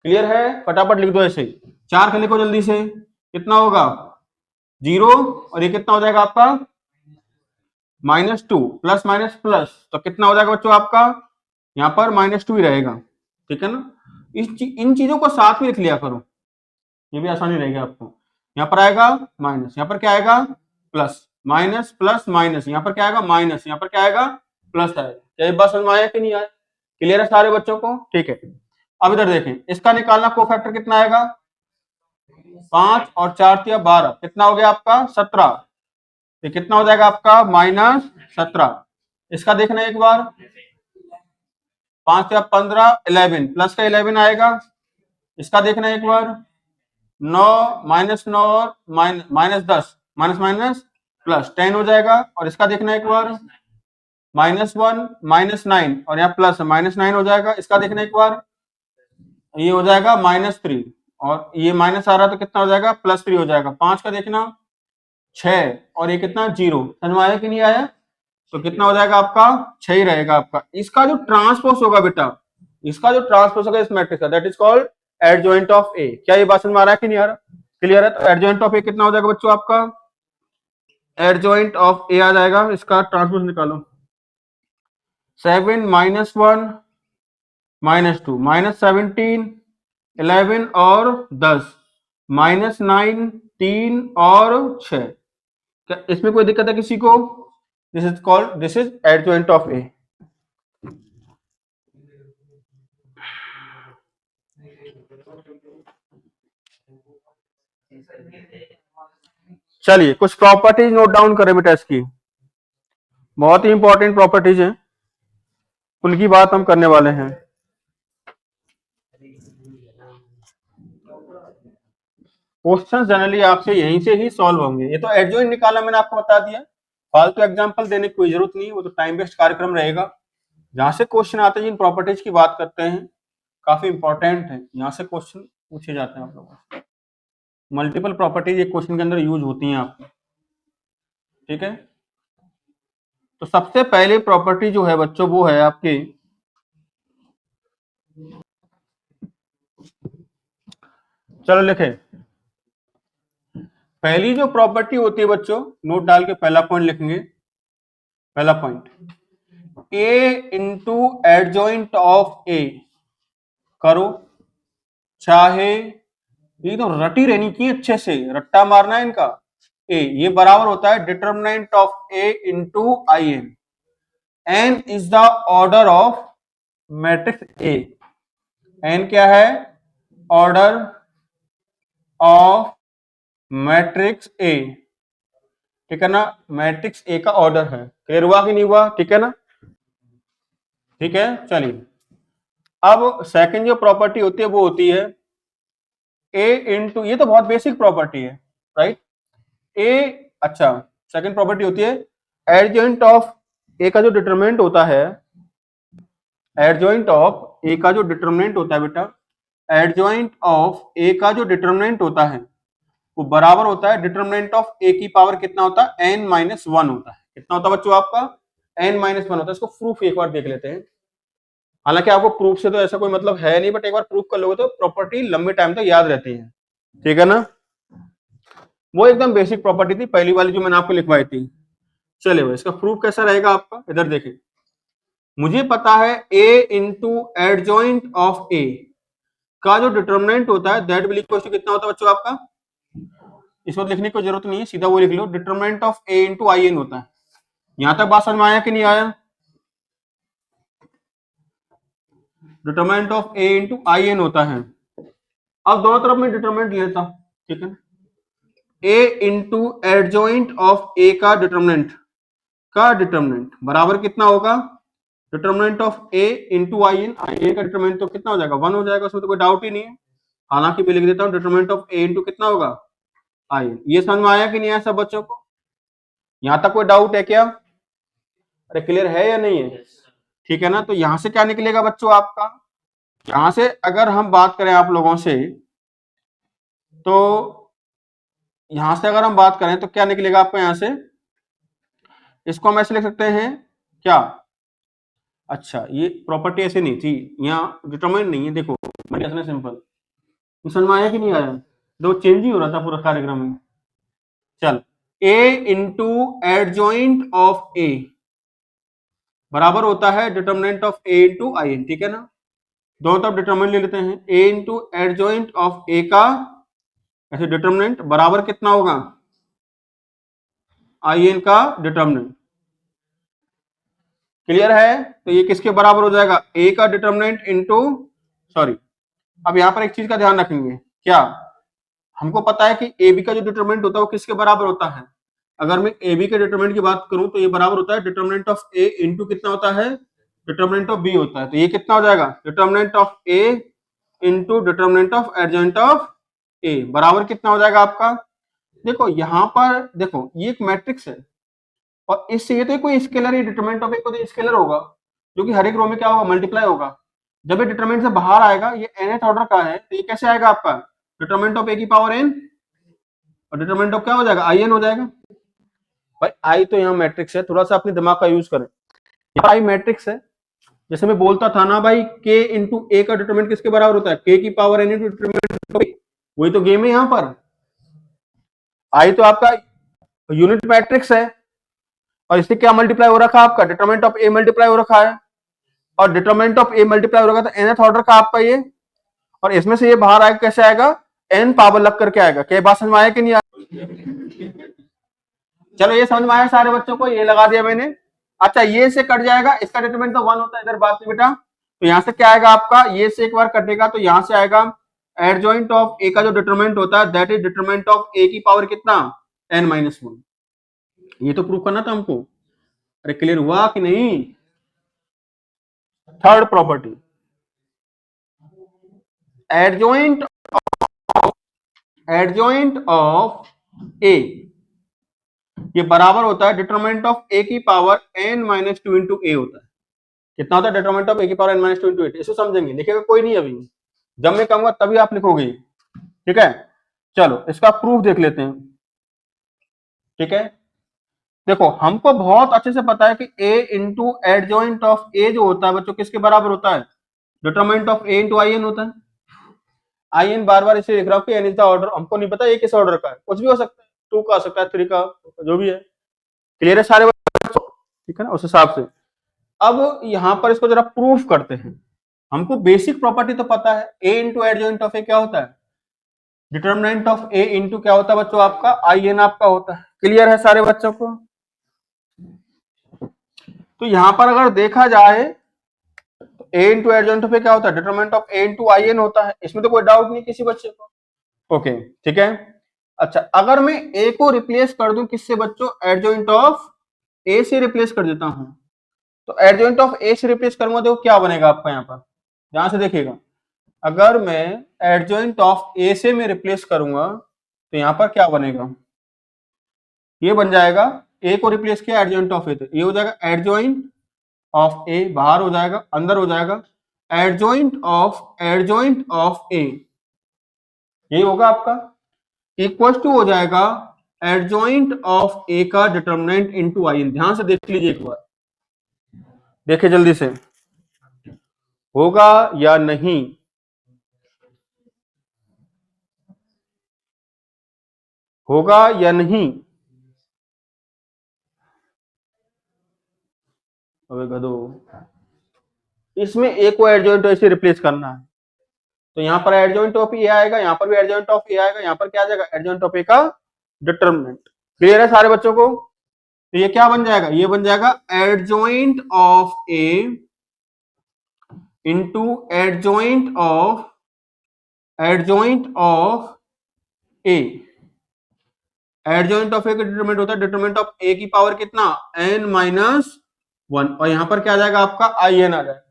क्लियर है? फटाफट लिख दो ऐसे ही, 4 का लिखो जल्दी से, कितना होगा 0, और ये कितना हो जाएगा आपका -2, प्लस माइनस प्लस, तो कितना हो जाएगा बच्चों आपका यहाँ पर -2 ही रहेगा। ठीक है ना? इन चीजों को साथ में लिख लिया करो, ये भी आसानी रहेगी आपको। यहाँ पर आएगा माइनस, यहाँ पर क्या आएगा प्लस, माइनस प्लस माइनस, यहाँ पर क्या आएगा माइनस, यहाँ पर क्या आएगा प्लस आएगा। क्या ये बात समझ में आया कि नहीं आया? क्लियर है सारे बच्चों को? ठीक है, अब इधर देखें, इसका निकालना कोफैक्टर कितना आएगा, 5 और 4 या 12, कितना हो गया आपका 17, ये कितना हो जाएगा आपका -17। इसका देखना एक बार, 5 या 15, 11 प्लस का 11 आएगा। इसका देखना एक बार, 9 -9 और -10, माइनस माइनस प्लस 10 हो जाएगा। और इसका देखना एक बार, -1 -9 और यहाँ प्लस -9 हो जाएगा। इसका देखना एक बार, ये हो जाएगा -3 और ये माइनस आ रहा है तो कितना हो जाएगा +3 हो जाएगा। 5 का देखना 6 और ये कितना 0, समझ में आया कि नहीं आया? तो कितना हो जाएगा आपका 6 ही रहेगा आपका। इसका जो ट्रांसपोज होगा बेटा, इसका जो ट्रांसपोज होगा इस मैट्रिक्स का, that is called adjoint of A. क्या ये बात समझ में आ रहा है कि नहीं आ रहा? क्लियर है? तो एडजॉइंट ऑफ ए कितना हो जाएगा बच्चों आपका, एडजॉइंट ऑफ ए आ जाएगा, इसका ट्रांसपोज निकालो, 7 -1 -2 -17 11 और 10 -9 3 और 6। क्या इसमें कोई दिक्कत है किसी को? दिस इज एडजॉइंट ऑफ ए। चलिए कुछ प्रॉपर्टीज नोट डाउन करें बेटा इसकी, बहुत ही इंपॉर्टेंट प्रॉपर्टीज हैं, उनकी बात हम करने वाले हैं। क्वेश्चन जनरली आपसे यहीं से ही सॉल्व होंगे। ये तो एडजॉइंट निकाला मैंने आपको बता दिया, फालतू एग्जांपल देने की कोई जरूरत नहीं, वो तो टाइम वेस्ट कार्यक्रम रहेगा। जहां से क्वेश्चन आते हैं जिन प्रॉपर्टीज की बात करते हैं काफी इंपॉर्टेंट है, यहाँ से क्वेश्चन पूछे जाते हैं आप लोगों से। मल्टीपल प्रॉपर्टीज एक क्वेश्चन के अंदर यूज होती हैं आपकी। ठीक है, तो सबसे पहले प्रॉपर्टी जो है बच्चों वो है आपकी, चलो लिखे, पहली जो प्रॉपर्टी होती है बच्चों, नोट डाल के पहला पॉइंट लिखेंगे। पहला point, A into adjoint of A करो, चाहे ये तो रटी रहनी चाहिए, अच्छे से रट्टा मारना है इनका। ए ये बराबर होता है determinant of A into I n. N is the order of matrix A. N क्या है? Order of matrix A. ठीक है ना? मैट्रिक्स ए का ऑर्डर है। क्लियर हुआ कि नहीं हुआ? ठीक है ना? ठीक है, चलिए अब सेकंड जो प्रॉपर्टी होती है वो होती है ए इंटू, ये तो बहुत बेसिक प्रॉपर्टी है राइट। ए, अच्छा, सेकंड प्रॉपर्टी होती है एडजॉइंट ऑफ ए का जो डिटरमिनेंट होता है, एडजॉइंट ऑफ ए का जो डिटरमिनेंट होता है बेटा, एडजॉइंट ऑफ ए का जो डिटरमिनेंट होता है वो बराबर होता है डिटरमिनेंट ऑफ ए की पावर कितना होता है n-1 होता है। कितना होता है बच्चों आपका n-1 होता है। इसको प्रूफ एक बार देख लेते हैं, हालांकि आपको प्रूफ से तो ऐसा कोई मतलब है नहीं, बट एक बार प्रूफ कर लोगे तो प्रॉपर्टी लंबे टाइम तक याद रहती है। ठीक है ना? वो एकदम बेसिक प्रॉपर्टी थी पहली वाली जो मैंने आपको लिखवाई थी। चलिए इसका प्रूफ कैसा रहेगा आपका, इधर देखें, मुझे पता है A into adjoint of A का जो डिटरमिनेंट होता है दैट विल इक्वल टू कितना होता है बच्चों आपका, इस वक्त लिखने की जरूरत नहीं है, सीधा वो लिख लो, determinant of A into I n होता है। यहां तक बात समझ में आया कि नहीं आया? Determinant of A into I n होता है। अब दोनों तरफ में डिटरमिनेंट लेता हूं, ठीक है, A into adjoint of A का डिटरमिनेंट बराबर कितना होगा, determinant of A into I n. I n का डिटरमिनेंट तो कितना हो जाएगा 1 हो जाएगा, उसमें तो कोई डाउट ही नहीं है। हालांकि मैं लिख देता हूं डिटरमिनेंट ऑफ ए इंटू कितना होगा आई एन। ये समझ में आया कि नहीं आया सब बच्चों को? यहां तक कोई डाउट है क्या? अरे क्लियर है या नहीं है? ठीक है ना? तो यहां से क्या निकलेगा बच्चों आपका, यहां से अगर हम बात करें आप लोगों से, तो यहां से अगर हम बात करें तो क्या निकलेगा आपको यहां से, इसको हम ऐसे लिख सकते हैं क्या, अच्छा, ये प्रॉपर्टी ऐसे नहीं थी, यहाँ डिटरमिनेंट नहीं है। देखो मैंने सिंपल, समझ में आया कि नहीं आया? दो चेंज ही हो रहा था पूरा कार्यक्रम में। चल, a into adjoint of a बराबर होता है determinant of a into I n, ठीक है ना? दोनों तरफ डिटरमिनेंट ले लेते हैं। a into adjoint of a का ऐसे डिटरमिनेंट बराबर कितना होगा? आई एन का डिटरमिनेंट। क्लियर है? तो ये किसके बराबर हो जाएगा? a का डिटरमिनेंट इंटू, सॉरी, अब यहां पर एक चीज का ध्यान रखेंगे, क्या हमको पता है कि ए बी का जो डिटरमिनेंट होता है वो किसके बराबर होता है? अगर मैं ए बी के डिटरमिनेंट की बात करूं तो ये बराबर होता है डिटरमिनेंट ऑफ ए इंटू कितना होता है? डिटरमिनेंट ऑफ बी होता है। तो ये कितना हो जाएगा? Determinant of A into determinant of adjoint of A बराबर कितना हो जाएगा आपका? देखो यहां पर देखो, ये एक मैट्रिक्स है और इससे ये तो कोई स्केलर ही, डिटरमिनेंट ऑफ ए को तो स्केलर होगा जो कि हर एक रो में क्या होगा? मल्टीप्लाई होगा। जब ये डिटरमिनेंट से बाहर आएगा, ये nth ऑर्डर का है, तो ये कैसे आएगा आपका? डिटरमिनेंट ऑफ ए की पावर n, और डिटरमिनेंट ऑफ क्या हो जाएगा? आई एन हो जाएगा। भाई आई तो यहाँ मैट्रिक्स है, थोड़ा सा अपने दिमाग का यूज करें। आई मैट्रिक्स है, जैसे मैं बोलता था ना भाई, k इंटू ए का डिटरमिनेंट किसके बराबर होता है? k की पावर n इंटू डिटरमिनेंट, वही तो गेम है यहाँ पर। आई तो आपका यूनिट मैट्रिक्स है और इससे क्या मल्टीप्लाई हो रखा है आपका? डिटरमिनेंट ऑफ ए मल्टीप्लाई हो रखा है, और डिटरमिनेंट ऑफ ए मल्टीप्लाई हो रखा था nth ऑर्डर का आपका ये, और इसमें से ये बाहर आएगा, कैसे आएगा? n पावर लग करके आएगा। क्या बात समझ में आया कि नहीं आया? चलो ये समझ में आया सारे बच्चों को, ये लगा दिया मैंने। अच्छा, ये से कट जाएगा, इसका डिटरमिनेंट तो 1 होता है, इधर बात नहीं बेटा। तो यहां से क्या आएगा आपका? ये से एक बार कटेगा तो यहां से आएगा एडजॉइंट ऑफ ए का जो डिटरमिनेंट होता है that is determinant of A की पावर कितना? n-1। ये तो प्रूव करना था हमको। अरे क्लियर हुआ कि नहीं? थर्ड प्रॉपर्टी, एडजॉइंट ऑफ ए ये बराबर होता है डिटरमिनेंट ऑफ ए की पावर n-2 इंटू ए होता है। कितना होता है डिटरमिनेंट ऑफ ए की पावर n-2 इंटू 8? इसको समझेंगे, लिखेगा कोई नहीं अभी, जब मैं कहूंगा तभी आप लिखोगे, ठीक है? चलो इसका प्रूफ देख लेते हैं, ठीक है? देखो हमको बहुत अच्छे से पता है कि a into adjoint of A जो होता है बच्चों किसके बराबर होता है? Determinant of A into I n होता है। आई एन बार बार इसे लिख रहा हूं कि एन इज द ऑर्डर, हमको नहीं पता ये किस ऑर्डर का है, कुछ भी हो सकता है, 2 का हो सकता है, 3 का, जो भी है। क्लियर है सारे बच्चों? ठीक है ना? उस हिसाब से अब यहां पर इसको जरा प्रूफ करते हैं। हमको बेसिक प्रॉपर्टी तो पता है, A into adjoint of A क्या होता है? डिटरमिनेंट ऑफ ए इंटू क्या होता है बच्चों? आपका आई एन आपका होता है। क्लियर है सारे बच्चों को? तो यहां पर अगर देखा जाए तो A into adjoint of A क्या होता है? Determinant of A into I n होता है, इसमें तो कोई डाउट नहीं किसी बच्चे को। ओके, ठीक है। अच्छा, अगर मैं ए को रिप्लेस कर दूं किससे बच्चों? एडजॉइंट ऑफ ए से रिप्लेस कर देता हूं, तो एडजॉइंट ऑफ ए से रिप्लेस करूंगा तो क्या बनेगा आपका? यहाँ पर ध्यान से देखिएगा, अगर मैं एडजॉइंट ऑफ ए से मैं रिप्लेस करूंगा तो यहाँ पर क्या बनेगा? ये बन जाएगा, ए को रिप्लेस किया एडजॉइंट ऑफ ए, तो ये हो जाएगा एडजॉइंट ऑफ ए, बाहर हो जाएगा, अंदर हो जाएगा एडजॉइंट ऑफ ए, यही होगा आपका, इक्वल टू हो जाएगा एडजॉइंट ऑफ ए का डिटरमिनेंट इनटू आई एन। ध्यान से देख लीजिए एक बार, देखिए जल्दी से, होगा या नहीं? होगा या नहीं? अबे गधो, इसमें ए को एडजॉइंट ऐसे रिप्लेस करना है, तो यहाँ पर एडजॉइंट ऑफ ए आएगा, यहाँ पर भी एडजॉइंट ऑफ ए आएगा, यहाँ पर क्या आ जाएगा? एडजॉइंट ऑफ ए का डिटरमिनेंट। क्लियर है सारे बच्चों को? तो ये क्या बन जाएगा? ये बन जाएगा adjoint of A into adjoint of A. Adjoint of A का डिटरमिनेंट होता है डिटरमिनेंट ऑफ ए की पावर कितना? n-1, और यहां पर क्या आ जाएगा आपका? आई एन आ जाएगा।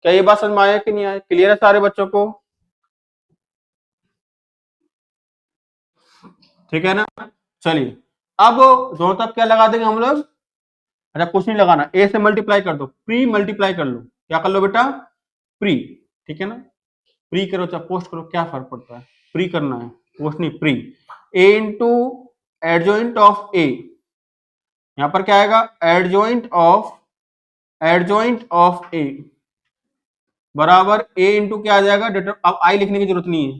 क्या ये बात समझ में आया कि नहीं आया? क्लियर है सारे बच्चों को? ठीक है ना? चलिए अब दोनों तरफ क्या लगा देंगे हम लोग? अच्छा कुछ नहीं लगाना, ए से मल्टीप्लाई कर दो, प्री मल्टीप्लाई कर लो। क्या कर लो बेटा? प्री, ठीक है ना? प्री करो चाहे पोस्ट करो, क्या फर्क पड़ता है? प्री करना है, पोस्ट नहीं, pre. A into adjoint of A, यहां पर क्या आएगा? Adjoint of adjoint of A बराबर ए इंटू क्या आ जाएगा, अब आई लिखने की जरूरत नहीं है,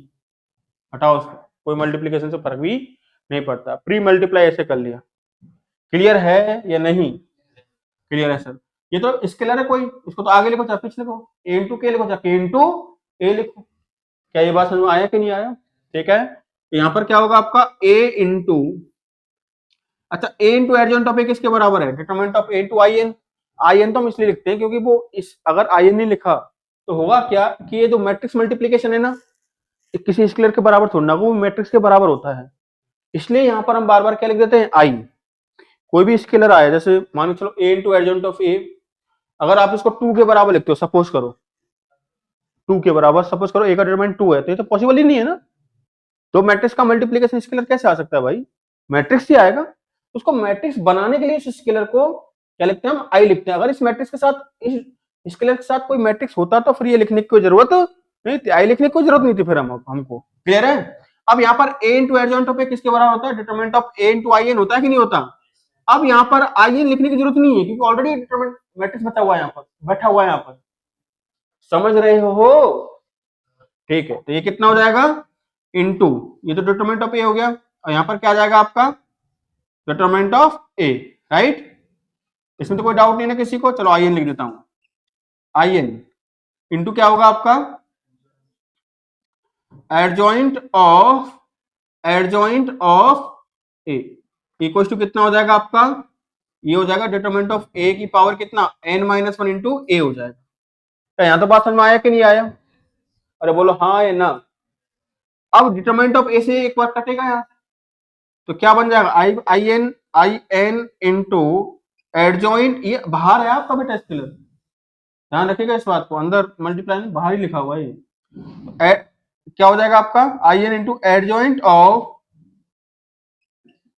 हटाओ उसको, कोई मल्टीप्लीकेशन से फर्क भी नहीं पड़ता, प्री मल्टीप्लाई ऐसे कर लिया। क्लियर है या नहीं? क्लियर है सर। ये तो स्केलर है कोई, इसको तो आगे लिखो चाहे पीछे लिखो, ए इंटू के लिखो चाहे के इंटू ए लिखो। क्या ये बात समझ में आया कि नहीं आया? ठीक है, तो यहां पर क्या होगा आपका ए इंटू, अच्छा A into adjoint of A किसके बराबर है, determinant of A into I n. I n तो हम इसलिए लिखते हैं क्योंकि वो इस, अगर आई एन नहीं लिखा तो होगा क्या कि ये जो मैट्रिक्स मल्टीप्लीकेशन है ना, किसी स्केलर के बराबर थोड़ा ना, वो मैट्रिक्स के बराबर होता है, इसलिए यहां पर हम बार बार क्या लिख देते हैं, आई। कोई भी स्केलर आए, जैसे मान के चलो ए इंटू एडजॉइंट ऑफ ए, अगर आप इसको 2 के बराबर लिखते हो, सपोज करो 2 के बराबर, सपोज करो ए का डिटरमिनेंट 2 है, तो ये तो पॉसिबल ही नहीं है ना, तो मैट्रिक्स का मल्टीप्लीकेशन स्केलर कैसे आ सकता है भाई, मैट्रिक्स ही आएगा। उसको मैट्रिक्स बनाने के लिए इस स्केलर को क्या लिखते हैं, हम आई लिखते हैं। अगर इस मैट्रिक्स के साथ, इस स्केलर के साथ कोई मैट्रिक्स होता तो फिर ये लिखने की कोई जरूरत नहीं थी, आई लिखने की कोई जरूरत नहीं थी फिर हमको। क्लियर है? अब यहाँ पर A into adjoint of A किसके बराबर होता है, determinant of A into I n होता है कि नहीं होता? अब यहाँ पर आई एन लिखने की जरूरत नहीं है क्योंकि ऑलरेडी डिटरमिनेंट मैट्रिक्स बचा हुआ है, यहाँ पर बैठा हुआ है, यहाँ पर समझ रहे हो? ठीक है, तो ये कितना हो जाएगा, इनटू, ये तो डिटरमिनेंट ऑफ ए हो गया, और यहाँ पर क्या आ जाएगा आपका, डिटरमिनेंट ऑफ ए, राइट? इसमें तो कोई डाउट नहीं ना किसी को, चलो आई एन लिख देता हूं, आई एन इंटू क्या होगा आपका, adjoint of A equal to कितना हो जाएगा आपका, ये हो जाएगा डिटरमिनेंट ऑफ ए की पावर कितना, n माइनस वन इंटू ए हो जाएगा। क्या यहां तो बात समझ में आया कि नहीं आया? अरे बोलो हाँ या ना। अब डिटरमिनेंट ऑफ ए से एक बार कटेगा यहाँ, तो क्या बन जाएगा, आई एन इंटू एडजॉइंट, ये बाहर है आपका बेटा स्केलर, ध्यान रखिएगा इस बात को, अंदर मल्टीप्लाई में बाहर ही लिखा हुआ है, क्या हो जाएगा आपका, I n into adjoint of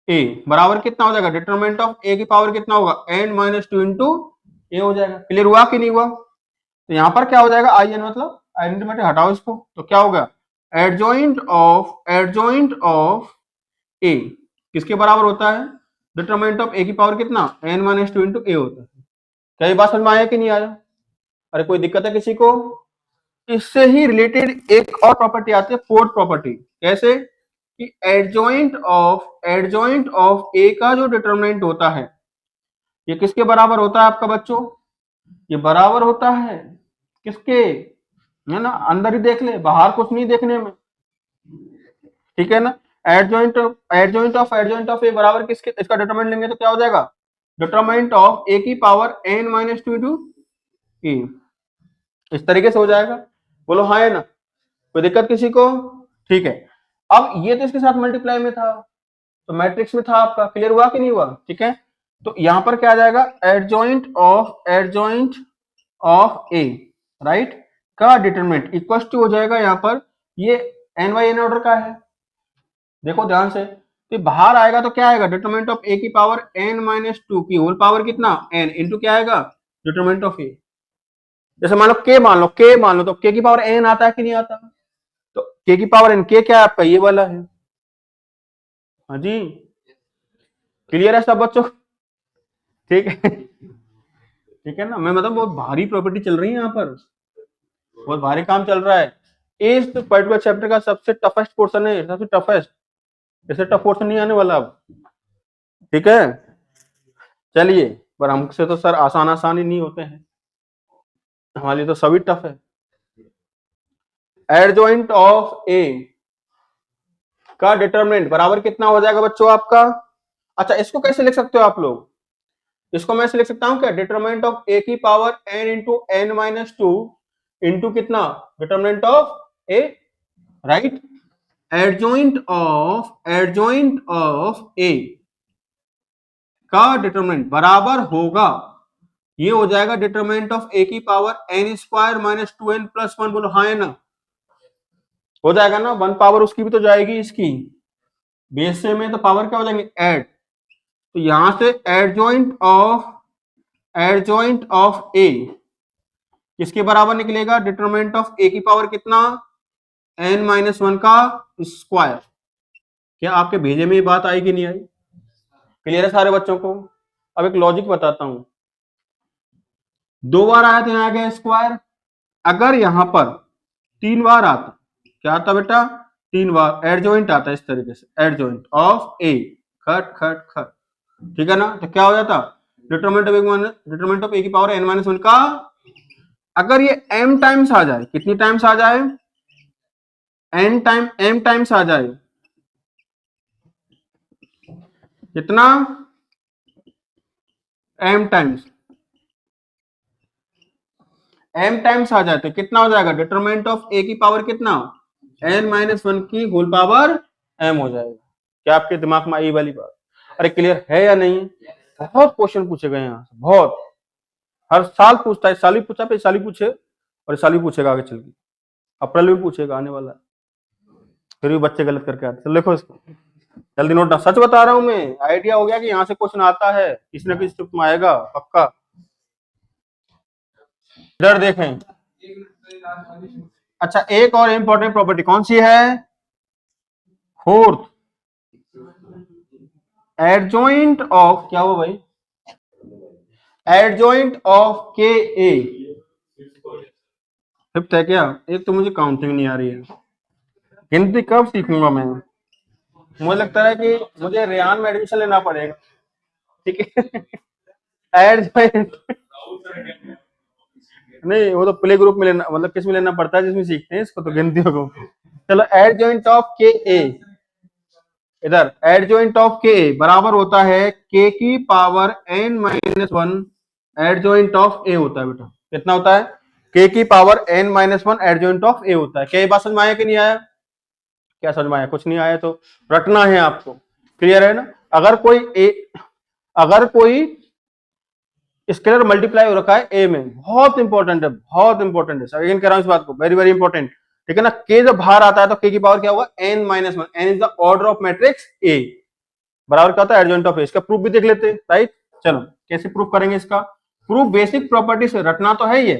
A बराबर कितना हो जाएगा, डिटरमिनेंट ऑफ ए की पावर कितना होगा, एन माइनस टू इंटू ए हो जाएगा। क्लियर हुआ कि नहीं हुआ? तो यहां पर क्या हो जाएगा, आई एन मतलब आइडेंटिटी, हटाओ इसको, तो क्या होगा, एडजॉइंट ऑफ ए किसके बराबर होता है, डिटरमिनेंट ऑफ ए की पावर कितना, एन माइनस टू इंटू ए होता है। क्या ये बात समझ में आया कि नहीं आया? अरे कोई दिक्कत है किसी को? इससे ही रिलेटेड एक और प्रॉपर्टी आती है, फोर्थ प्रॉपर्टी। कैसे कि एडजॉइंट ऑफ ए का जो डिटरमिनेंट होता है, ये किसके बराबर होता है आपका बच्चों, ये बराबर होता है किसके, है ना, अंदर ही देख ले, बाहर कुछ नहीं देखने में, ठीक है ना। एडजॉइंट ऑफ ए बराबर किसके, इसका डिटरमिनेंट लेंगे तो क्या हो जाएगा, डिटरमिनेंट ऑफ ए की power n minus two into A, इस तरीके से हो जाएगा। बोलो हाँ है ना, कोई दिक्कत किसी को? ठीक है, अब ये तो इसके साथ मल्टीप्लाई में था, तो मैट्रिक्स में था आपका, क्लियर हुआ कि नहीं हुआ? ठीक है, तो यहां पर क्या आ जाएगा, एडजॉइंट ऑफ ए, राइट, का डिटरमिनेंट इक्वल टू हो जाएगा यहाँ पर, ये एन बाई एन ऑर्डर का है, देखो ध्यान से, तो बाहर आएगा तो क्या आएगा, डिटरमिनेंट ऑफ ए की पावर एन माइनस टू की होल पावर कितना, एन इंटू क्या आएगा, डिटरमिनेंट ऑफ ए। जैसे मान लो के, मान लो तो के की पावर एन आता है कि नहीं आता, तो के की पावर एन, के क्या है आपका, ये वाला है। हाँ जी, क्लियर है सब बच्चों? ठीक है, ठीक है ना, मैं मतलब बहुत भारी प्रॉपर्टी चल रही है यहाँ पर, बहुत भारी काम चल रहा है। इस पर्टिकुलर चैप्टर का सबसे टफेस्ट पोर्शन है, सबसे टफेस्ट, इससे टफ पोर्शन नहीं आने वाला अब, ठीक है। चलिए, पर हमसे तो सर आसान आसान ही नहीं होते हैं, हमारे लिए तो सभी टफ है। एडजॉइंट ऑफ ए का डिटरमिनेंट बराबर कितना हो जाएगा बच्चों आपका, अच्छा इसको कैसे लिख सकते हो आप लोग, इसको मैं ऐसे लिख सकता हूं क्या, डिटरमिनेंट ऑफ ए की power n into n minus two into कितना, determinant of A, right. Adjoint of A का डिटरमिनेंट बराबर होगा, ये हो जाएगा डिटरमिनेंट ऑफ ए की power n square minus two n plus one, बोलो हाँ है ना, हो जाएगा ना, वन पावर उसकी भी तो जाएगी, इसकी बेस से में तो पावर क्या हो जाएंगे, ऐड, तो यहां से एडजॉइंट ऑफ ए किसके बराबर निकलेगा, डिटरमिनेंट ऑफ ए की पावर कितना, एन माइनस वन का स्क्वायर। क्या आपके भेजे में ये बात आई कि नहीं आई? क्लियर है सारे बच्चों को? अब एक लॉजिक बताता हूं, 2 बार आया तो यहाँ आ गया स्क्वायर। अगर यहां पर 3 बार आता, क्या आता बेटा, 3 बार एडजॉइंट आता है इस तरीके से, एडजॉइंट ऑफ ए, खट खट खट, ठीक है ना, तो क्या हो जाता, डिटरमिनेंट ऑफ ए की पावर n माइनस 1 का, अगर ये m टाइम्स आ जाए, कितनी टाइम्स आ जाए, m टाइम्स आ जाए, कितना, m टाइम्स, m टाइम्स आ जाए तो कितना हो जाएगा, डिटरमिनेंट ऑफ a की पावर कितना, n माइनस 1 की होल पावर m हो जाएगा। क्या आपके दिमाग में आई वाली बात, अरे क्लियर है या नहीं? बहुत क्वेश्चन पूछे गए यहाँ से, बहुत, हर साल पूछता है, साल ही पूछा, पे साल ही पूछे, और साल ही पूछेगा आगे चल के, अप्रैल में पूछेगा आने वाला, फिर भी बच्चे गलत करके आते। चलो देखो इसको, जल्दी नोट डाउन, सच बता रहा हूं मैं, आइडिया हो गया कि यहाँ से क्वेश्चन आता है, किसी ना किसी स्टेप में आएगा पक्का। इधर देखें, अच्छा एक और इंपॉर्टेंट प्रॉपर्टी कौन सी है, फोर्थ, एडजॉइंट ऑफ, क्या हुआ भाई, एडजॉइंट ऑफ के ए, फिफ्थ है क्या, एक तो मुझे काउंटिंग नहीं आ रही है, गिनती कब सीखूंगा मैं, मुझे लगता है कि मुझे रेयान में एडमिशन लेना पड़ेगा, ठीक है। एडजॉइंट नहीं, वो तो प्ले ग्रुप में लेना, मतलब किस में लेना पड़ता है, जिसमें सीखते हैं इसको, तो गिनतियों को। चलो एडजॉइंट ऑफ के ए, इधर एडजॉइंट ऑफ के ए बराबर होता है के की power n minus 1 adjoint of A होता है बेटा, कितना होता है, के की power n minus 1 adjoint of A होता है। क्या ये बात समझ में आया कि नहीं आया, क्या समझ में आया, कुछ नहीं आया तो रटना है आपको, क्लियर है ना। अगर कोई स्केलर मल्टीप्लाई हो रखा है ए में, बहुत इंपॉर्टेंट है, बहुत इंपॉर्टेंट है, अगेन कह रहा हूं इस बात को, वेरी वेरी इंपॉर्टेंट, ठीक है ना। के जब बाहर आता है तो के की पावर क्या होगा, n minus 1, n is the order of matrix ए, बराबर क्या होता है, एडजॉइंट ऑफ ए। इसका प्रूफ भी देख लेते हैं, राइट। चलो कैसे प्रूफ करेंगे इसका, प्रूफ बेसिक प्रॉपर्टी से, रटना तो है ये,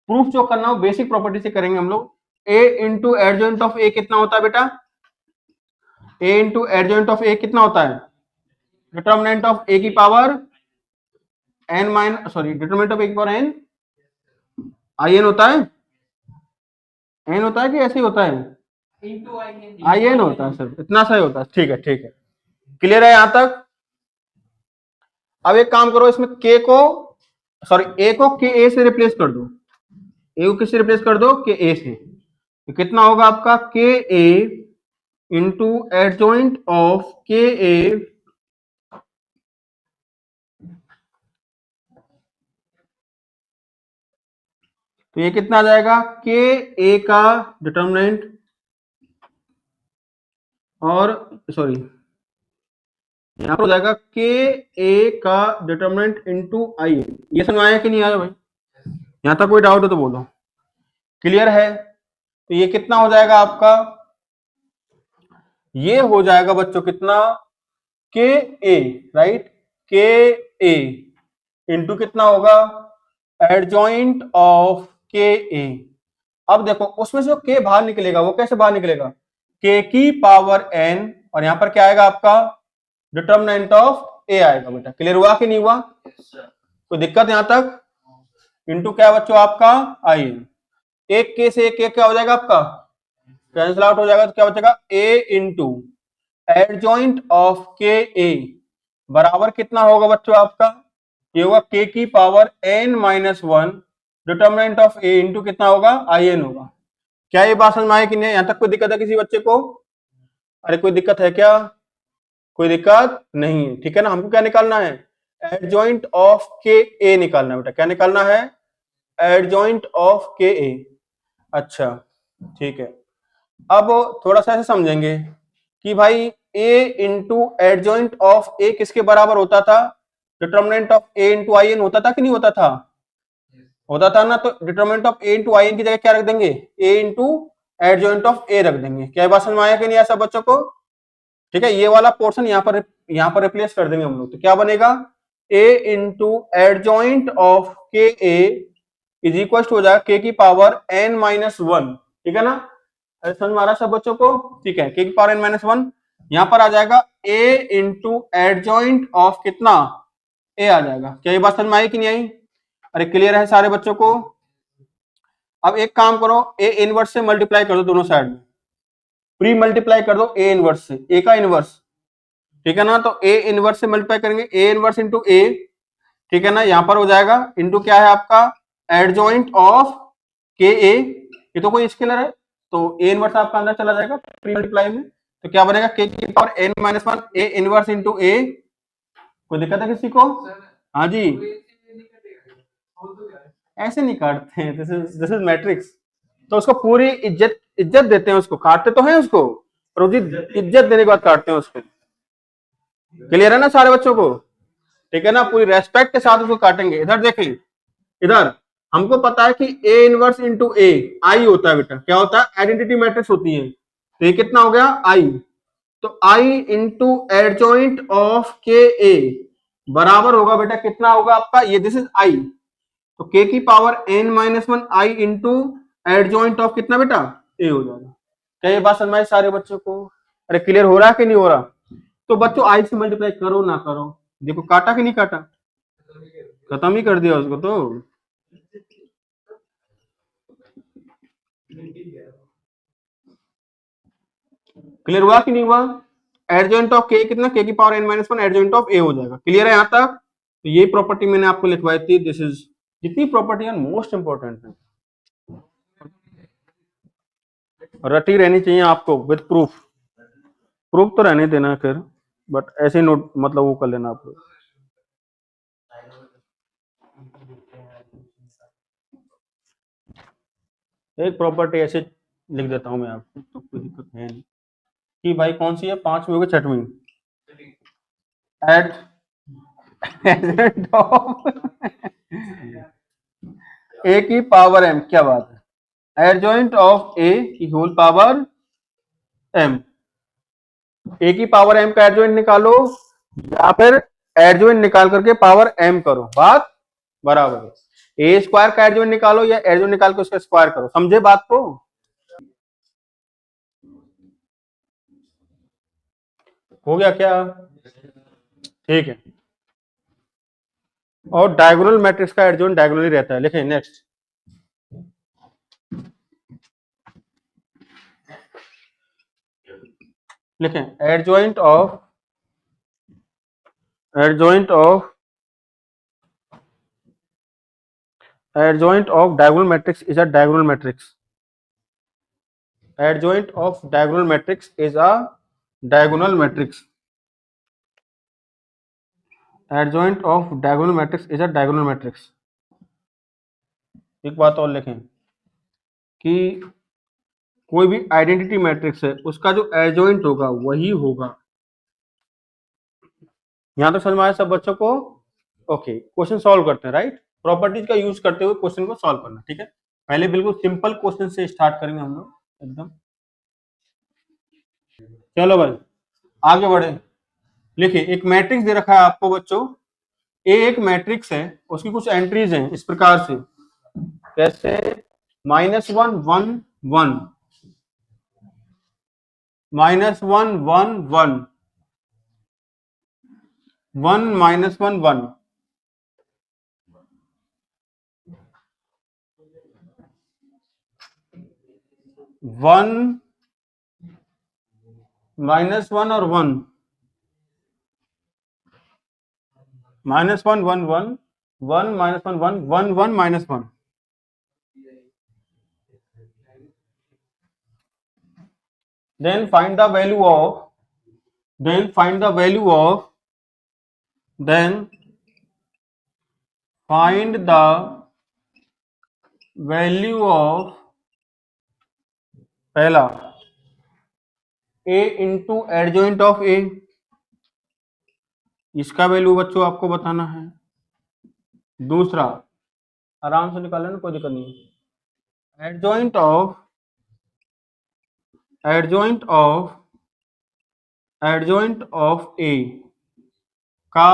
प्रूफ जो करना हो बेसिक प्रॉपर्टी से करेंगे हम लोग। A into adjoint of A कितना होता है बेटा, A into adjoint of A कितना होता है, डिटर्मिनेंट ऑफ ए की power n minus, sorry, determinant of A की पावर n, आई एन होता है, एन होता है कि ऐसे ही होता है, आई एन होता है सर, इतना सही होता है, ठीक है ठीक है, क्लियर है यहां तक। अब एक काम करो, इसमें के को, सॉरी ए को के ए से रिप्लेस कर दो, ए को किससे रिप्लेस कर दो, के ए से, तो कितना होगा आपका, के ए इंटू एडजॉइंट ऑफ के ए, तो ये कितना आ जाएगा, के ए का डिटर्मिनेंट, और सॉरी यहां पर हो जाएगा के ए का डिटर्मिनेंट इंटू आई एन। ये समझ आया कि नहीं आया भाई, यहां तक कोई डाउट हो तो बोलो, क्लियर है। तो ये कितना हो जाएगा आपका, ये हो जाएगा बच्चों कितना, के ए, राइट, के ए इंटू कितना होगा, एडजॉइंट ऑफ के ए। अब देखो उसमें से जो के बाहर निकलेगा वो कैसे बाहर निकलेगा, के की पावर n, और यहां पर क्या आएगा आपका, डिटर्मिनेंट ऑफ ए आएगा बेटा, क्लियर हुआ कि नहीं हुआ, कोई दिक्कत यहां तक, इंटू क्या बच्चों आपका, आई एन, एक के से एक क्या हो जाएगा आपका, कैंसिल आउट हो जाएगा, तो क्या बचेगा, ए इंटू एडजॉइंट ऑफ के ए बराबर कितना होगा बच्चों आपका, ये होगा के की power n minus 1 determinant of A into कितना होगा, आई एन होगा। क्या ये बात समझ में आए कि नहीं, यहां तक कोई दिक्कत है किसी बच्चे को, अरे कोई दिक्कत है क्या, कोई दिक्कत नहीं है, ठीक है ना। हमको क्या निकालना है, एडजॉइंट ऑफ के ए निकालना है बेटा, क्या निकालना है, एडजॉइंट ऑफ के ए। अच्छा ठीक है, अब थोड़ा सा ऐसे समझेंगे कि भाई A into adjoint of A किसके बराबर होता था, determinant of A into I n होता था कि नहीं होता था, होता था ना। तो determinant of A into I n की जगह क्या रख देंगे, A into adjoint of A रख देंगे। क्या बात समझ में आया कि नहीं ऐसा बच्चों को, ठीक है। ये वाला पोर्शन यहाँ पर रिप्लेस कर देंगे हम लोग, तो क्या बनेगा, ए इंटू एडजॉइंट ऑफ के ए इज इक्वल टू हो जाएगा के की पावर n माइनस 1, ठीक है ना। अरे समझ में आ रहा है सब बच्चों को, ठीक है, के की पावर n माइनस 1, यहां पर आ जाएगा a इंटू एडजॉइंट ऑफ कितना, ए आ जाएगा। क्या ये बात समझ में आई कि नहीं आई, अरे क्लियर है सारे बच्चों को? अब एक काम करो, ए इनवर्स से मल्टीप्लाई कर दो दोनों साइड में, प्री मल्टीप्लाई कर दो ए इनवर्स से, ए का इनवर्स, ठीक है ना? तो ए इनवर्स से मल्टीप्लाई करेंगे, ए इनवर्स इंटू ए, ठीक है ना? यहां पर हो जाएगा इंटू क्या है आपका, एडजॉइंट ऑफ के ए, ये तो कोई स्केलर है तो ए इनवर्स आपका अंदर चला जाएगा प्री मल्टीप्लाई में, तो क्या बनेगा के की power n minus one A inverse into A. कोई दिक्कत है किसी को? हाँ जी, ऐसे नहीं काटते हैं, दिस इज मैट्रिक्स। तो उसको पूरी इज्जत इज्जत देते हैं, उसको काटते तो हैं उसको, पर उसकी इज्जत देने के बाद काटते हैं उसको। क्लियर है ना सारे बच्चों को? ठीक है ना? पूरी रेस्पेक्ट के साथ उसको काटेंगे। इधर देखें, इधर हमको पता है कि ए इनवर्स इंटू ए आई होता है बेटा, क्या होता है? आइडेंटिटी मैट्रिक्स होती है। तो ये कितना हो गया? आई। तो आई इंटू एडजॉइंट ऑफ के ए बराबर होगा बेटा, कितना होगा आपका? ये दिस इज आई, तो के की power n minus one I into adjoint of कितना बेटा? ए हो जाएगा। क्या ये बात समझ में आई सारे बच्चों को? अरे क्लियर हो रहा है कि नहीं हो रहा? तो बच्चों आई से मल्टीप्लाई करो ना करो, देखो काटा कि नहीं काटा? खत्म ही कर दिया उसको तो। क्लियर हुआ कि नहीं हुआ? एडजॉइंट ऑफ के कितना? के की power n minus one adjoint of A हो जाएगा। क्लियर है यहां तक? तो ये प्रॉपर्टी मैंने आपको लिखवाई थी, दिस इज, जितनी प्रॉपर्टी है मोस्ट इंपॉर्टेंट है, रटी रहनी चाहिए आपको विद प्रूफ। प्रूफ तो रहने देना फिर, बट ऐसे नोट मतलब वो कर लेना आप लोग। एक प्रॉपर्टी ऐसे लिख देता हूं मैं आपको, तो कोई दिक्कत है नहीं कि भाई कौन सी है, पांचवी होगी छठवीं, एट एडजॉइंट ऑफ ए की पावर एम, क्या बात है, एडजॉइंट ऑफ ए की होल पावर एम। ए की पावर एम का एडजॉइंट निकालो या फिर एडजॉइंट निकाल करके पावर एम करो, बात बराबर है। ए स्क्वायर का एडजॉइंट निकालो या एडजॉइंट निकाल के उसका स्क्वायर करो, समझे बात को? हो गया क्या? ठीक है। और डायगोनल मैट्रिक्स का एडजॉइंट डायगोनली रहता है, लिखें नेक्स्ट। लिखें adjoint of adjoint of adjoint of diagonal matrix is a diagonal matrix. Adjoint of diagonal matrix is a diagonal matrix. Adjoint of diagonal matrix is a diagonal matrix. एक बात और लिखें कि कोई भी आइडेंटिटी मैट्रिक्स है उसका जो एडजॉइंट होगा वही होगा। यहां तक समझ में आया सब बच्चों को? ओके, क्वेश्चन सॉल्व करते हैं, राइट? प्रॉपर्टीज का यूज करते हुए क्वेश्चन को सॉल्व करना, ठीक है? पहले बिल्कुल सिंपल क्वेश्चन से स्टार्ट करेंगे हम लोग एकदम। चलो भाई आगे बढ़े। लिखिए एक मैट्रिक्स दे रखा है आपको बच्चों, ए एक मैट्रिक्स है, उसकी कुछ एंट्रीज हैं इस प्रकार से, कैसे? -1 1 1 -1 1 1 1 -1 1 1 -1 और 1 -1 1 1 1 -1 1 1 1 -1। then find the value of then find the value of then find the value of पहला a into adjoint of a, इसका वैल्यू बच्चों आपको बताना है। दूसरा आराम से निकाल लेना, कोई दिक्कत नहीं है, एडजॉइंट ऑफ ए का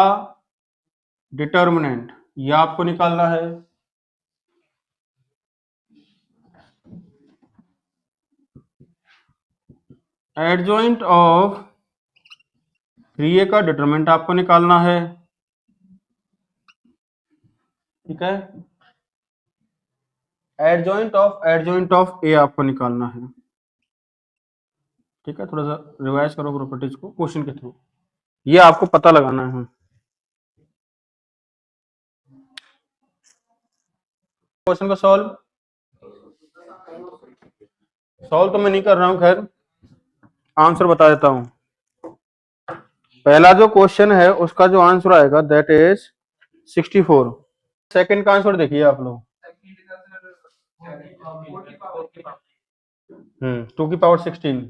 डिटर्मिनेंट, यह आपको निकालना है। एडजॉइंट ऑफ 3a का डिटरमिनेंट आपको निकालना है, ठीक है? एडजॉइंट ऑफ ए आपको निकालना है। ठीक है, थोड़ा सा रिवाइज करो प्रॉपर्टीज को क्वेश्चन के थ्रू, ये आपको पता लगाना है। क्वेश्चन को सॉल्व तो मैं नहीं कर रहा हूं, खैर आंसर बता देता हूं। पहला जो क्वेश्चन है उसका जो आंसर आएगा दैट इज 64। सेकंड का आंसर देखिए आप लोग, 2 की पावर 16,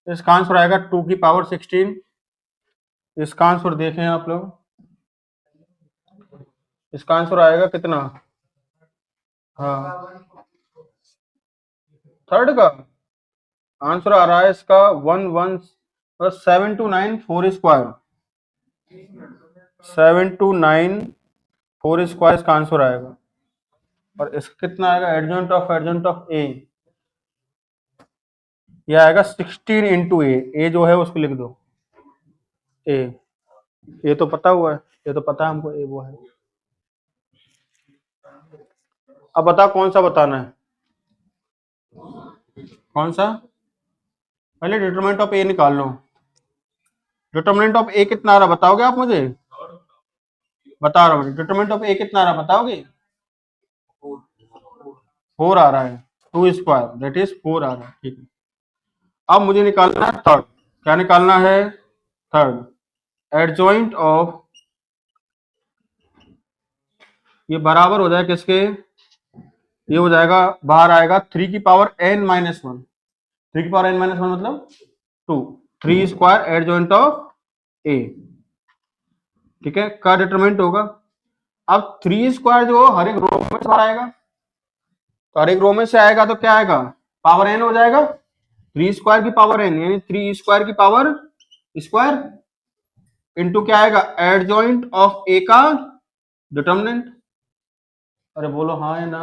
इसका आंसर आएगा 2 की पावर 16। इसका आंसर देखें आप लोग, इसका आंसर आएगा कितना? हाँ, थर्ड का आंसर आ रहा है इसका 729 4 स्क्वायर, 729 4 स्क्वायर इसका आंसर आएगा। और इसका कितना आएगा? एडजॉइंट ऑफ ए, ये आएगा 16 इंटू ए जो है उसको लिख दो ए तो पता हुआ है, ये तो पता है हमको ए वो है। अब बताओ कौन सा बताना है, कौन सा? पहले डिटरमिनेंट ऑफ ए निकाल लो। डिटरमिनेंट ऑफ ए कितना आ रहा बताओगे आप मुझे? बता रहा हूँ, डिटरमिनेंट ऑफ ए कितना आ रहा बताओगे? 4 आ रहा है, 2 स्क्वायर दैट इज 4 आ रहा है। ठीक है, अब मुझे निकालना है थर्ड। क्या निकालना है? थर्ड एडजॉइंट ऑफ, ये बराबर हो जाए किसके? ये हो जाएगा, बाहर आएगा 3 की पावर n माइनस 1, 3 की पावर n माइनस 1 मतलब 2, 3 स्क्वायर एडजॉइंट ऑफ ए। ठीक है, का डिटरमिनेंट होगा। अब 3 स्क्वायर जो हर एक रो में बाहर आएगा, तो हर एक रो में से आएगा तो क्या आएगा? पावर n हो जाएगा, 3 स्क्वायर की पावर n यानी 3 स्क्वायर की पावर स्क्वायर इंटू क्या आएगा? एडजॉइंट ऑफ ए का डिटरमिनेंट। अरे बोलो हाँ या ना।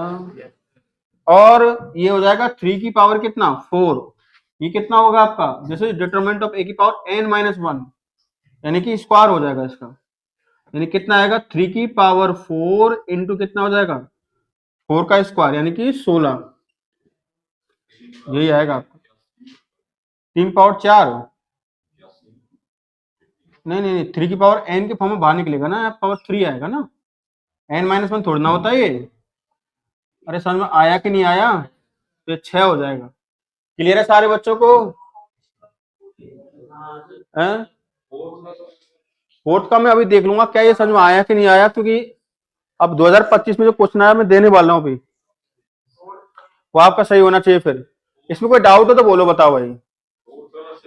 और ये हो जाएगा 3 की पावर कितना? 4। ये कितना होगा आपका? जैसे डिटरमिनेंट ऑफ ए की पावर n माइनस 1 यानी कि स्क्वायर हो जाएगा इसका, यानी कितना आएगा? 3 की पावर 4 इंटू कितना हो जाएगा? 4 का स्क्वायर यानी कि 16, यही आएगा आपका। 3 पावर 4 नहीं, 3 की पावर n के फॉर्म में बाहर निकलेगा ना, पावर 3 आएगा ना, n माइनस 1 थोड़ा ना होता है ये। अरे समझ में आया कि नहीं आया? तो 6 हो जाएगा। क्लियर है सारे बच्चों को? फोर्थ का मैं अभी देख लूंगा क्या ये समझ में आया कि नहीं आया, क्योंकि अब 2025 में जो क्वेश्चन आया मैं देने वाला हूँ अभी, वो आपका सही होना चाहिए। फिर इसमें कोई डाउट हो तो बोलो, बताओ भाई।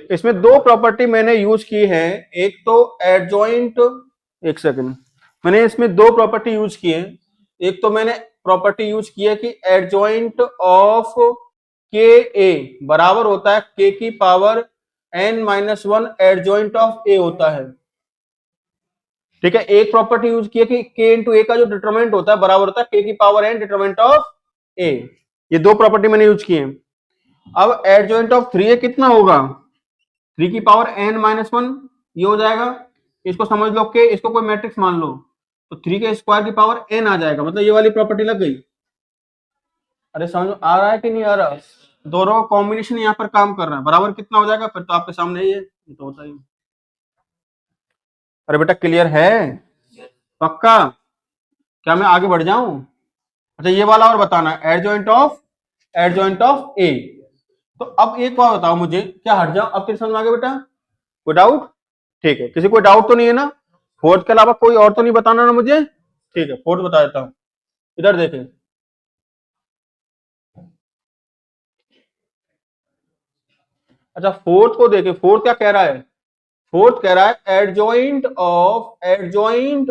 इसमें 2 प्रॉपर्टी मैंने यूज की है, एक तो एडजॉइंट, एक सेकंड, मैंने इसमें 2 प्रॉपर्टी यूज की है। एक तो मैंने प्रॉपर्टी यूज की है कि एडजॉइंट ऑफ के ए बराबर होता है के की power n minus 1 adjoint of A होता है। ठीक है, एक प्रॉपर्टी यूज की है कि k इंटू ए का जो डिटरमिनेंट होता है बराबर होता है k की पावर n डिटरमिनेंट ऑफ ए। ये 2 प्रॉपर्टी मैंने यूज की है। अब एडजॉइंट ऑफ 3a कितना होगा? 3 की पावर n माइनस 1 ये हो जाएगा, इसको समझ लो कि इसको कोई मैट्रिक्स मान लो, तो 3 के स्क्वायर की पावर n आ जाएगा, मतलब ये वाली प्रॉपर्टी लग गई। अरे समझ आ रहा है कि नहीं आ रहा? दोनों का कॉम्बिनेशन यहाँ पर काम कर रहा है, बराबर कितना हो जाएगा? फिर तो आपके सामने ही है, ये तो होता ही। अरे बेटा क्लियर है? पक्का? क्या मैं आगे बढ़ जाऊं? अच्छा ये वाला और बताना है, एडजॉइंट ऑफ ए। तो अब एक बार बताओ मुझे, क्या हट जाओ अब तेरे समझ में आ गया बेटा? कोई डाउट? ठीक है, किसी कोई डाउट तो नहीं है ना? फोर्थ के अलावा कोई और तो नहीं बताना ना मुझे? ठीक है, फोर्थ बता देता हूं, इधर देखें। अच्छा फोर्थ को देखें, फोर्थ क्या कह रहा है? फोर्थ कह रहा है एडजॉइंट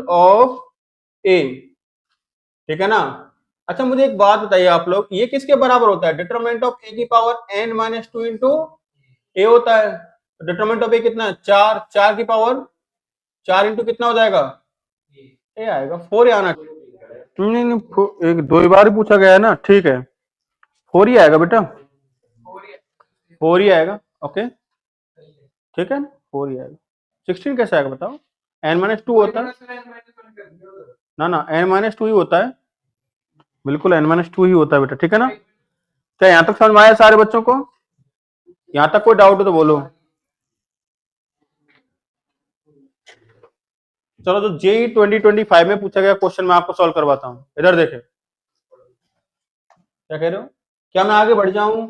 ऑफ ए। ठीक है ना? अच्छा मुझे एक बात बताइए आप लोग, ये किसके बराबर होता है? डिटरमिनेंट ऑफ ए की पावर n माइनस 2 इंटू ए होता है। डिटरमिनेंट ऑफ ए कितना है? 4, 4 की पावर 4 इंटू कितना हो जाएगा? ए आएगा, 4 आना। नहीं, एक 2 बार ही पूछा गया है ना, ठीक है 4 ही आएगा बेटा, 4 ही आएगा। ओके ठीक है, 4 ही आएगा। 16 कैसे आएगा बताओ? n माइनस 2 होता है ना, n माइनस 2 ही होता है। बिल्कुल n-2 ही होता है बेटा, ठीक है ना। क्या यहां तक समझ में आया सारे बच्चों को? यहां तक कोई डाउट हो तो बोलो। चलो, जो जेई 2025 में पूछा गया क्वेश्चन मैं आपको सॉल्व करवाता हूं। इधर देखें, क्या कह रहे हो? क्या मैं आगे बढ़ जाऊं?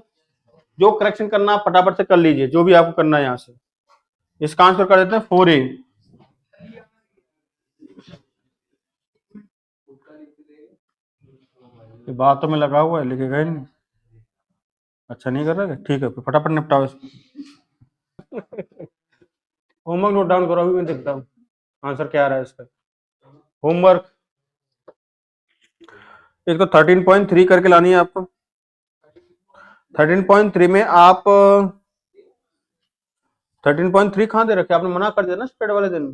जो करेक्शन करना आप फटाफट से कर लीजिए, जो भी आपको करना है यहां से। इसका आंसर कर देते हैं 4A। बातों में लगा हुआ है, लिखेगा ही नहीं। अच्छा नहीं कर रहा है, ठीक है, फिर फटाफट निपटाओ इसको। होमवर्क नोट डाउन करो, अभी मैं देखता हूँ आंसर क्या आ रहा है इसका। होमवर्क एक तो 13.3 करके लानी है आपको। 13.3 में आप 13.3 कहाँ दे रखे? आपने मना कर दिया ना स्प्रेड वाले दिन।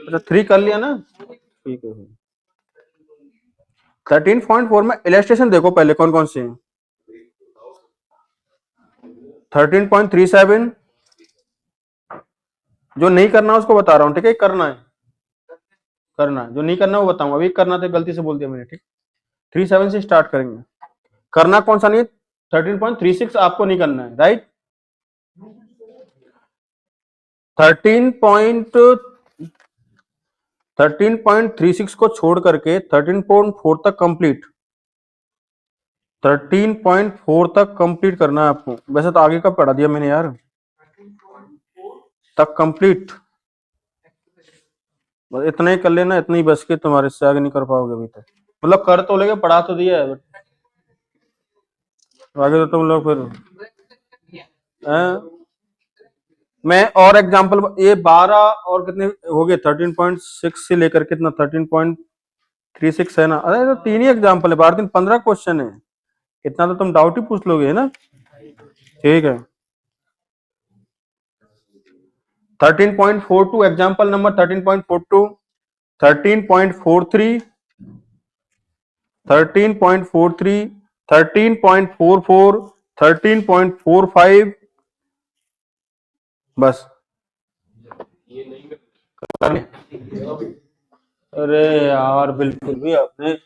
अच्छा 3 कर लिया ना, ठीक है। 13.4 में इलस्ट्रेशन देखो पहले कौन कौन से हैं। 13.37 जो नहीं करना उसको बता रहा हूँ, ठीक है। करना है, करना है, जो नहीं करना वो बताऊंगा। अभी करना तो गलती से बोल दिया मैंने, ठीक। 37 से स्टार्ट करेंगे। करना कौन सा नहीं है? 13.36 आपको नहीं करना है, राइट। 13.36 को छोड़ करके 13.4 तक कंप्लीट, 13.4 तक कंप्लीट करना है आपको। वैसे तो आगे का पढ़ा दिया मैंने यार, तक कंप्लीट। बस इतना ही कर लेना, इतना ही बस के, तुम्हारे इससे आगे नहीं कर पाओगे अभी तक। मतलब कर तो लेके, पढ़ा तो दिया है, आगे तो तुम लोग फिर मैं और एग्जांपल ये 12 और कितने हो गए? 13.6 से लेकर कितना 13.36 है ना। अरे तो 3 ही एग्जांपल है, 12 दिन 15 क्वेश्चन है। इतना तो तुम डाउट ही पूछ लोगे, है ना। ठीक है, 13.42 एग्जांपल नंबर 13.42, 13.43, 13.43, 13.44, 13.45, बस। अरे यार बिल्कुल भी आपने,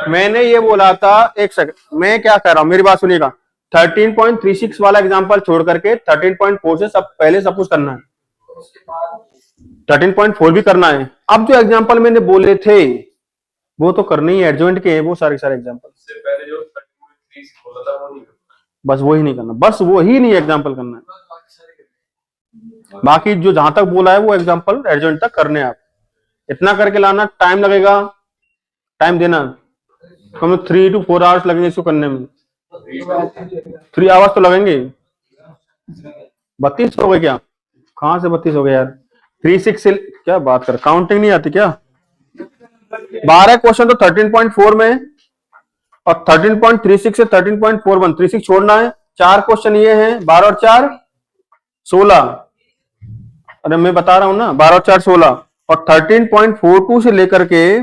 मैंने ये बोला था, एक सेकंड, मैं क्या कह रहा हूं मेरी बात सुनिएगा। 13.36 वाला एग्जांपल छोड़ करके 13.4 से सब पहले सब कुछ करना है, 13.4 भी करना है। अब जो एग्जांपल मैंने बोले थे वो तो करने ही, एडजॉइंट के हैं वो सारे एग्जांपल। बस वही नहीं करना, बस वही नहीं एग्जांपल करना है। बाकी जो जहां तक बोला है वो एग्जांपल एडजॉइंट तक करने आप। इतना करके लाना, टाइम लगेगा, टाइम देना, कम 3 to 4 आवर्स लगेंगे इसको करने में। 3 आवर्स तो लगेंगे। 32 हो गए क्या? कहां से 32 हो गए यार? 36 से क्या बात कर, काउंटिंग नहीं आती क्या? 12 क्वेश्चन तो 13.4 में, और 13.36 से 13.41, 36 छोड़ना है। 4 क्वेश्चन ये हैं, 12 और 4 16। अरे मैं बता रहा हूं ना, 12 और 4 16, और 13.42 से लेकर के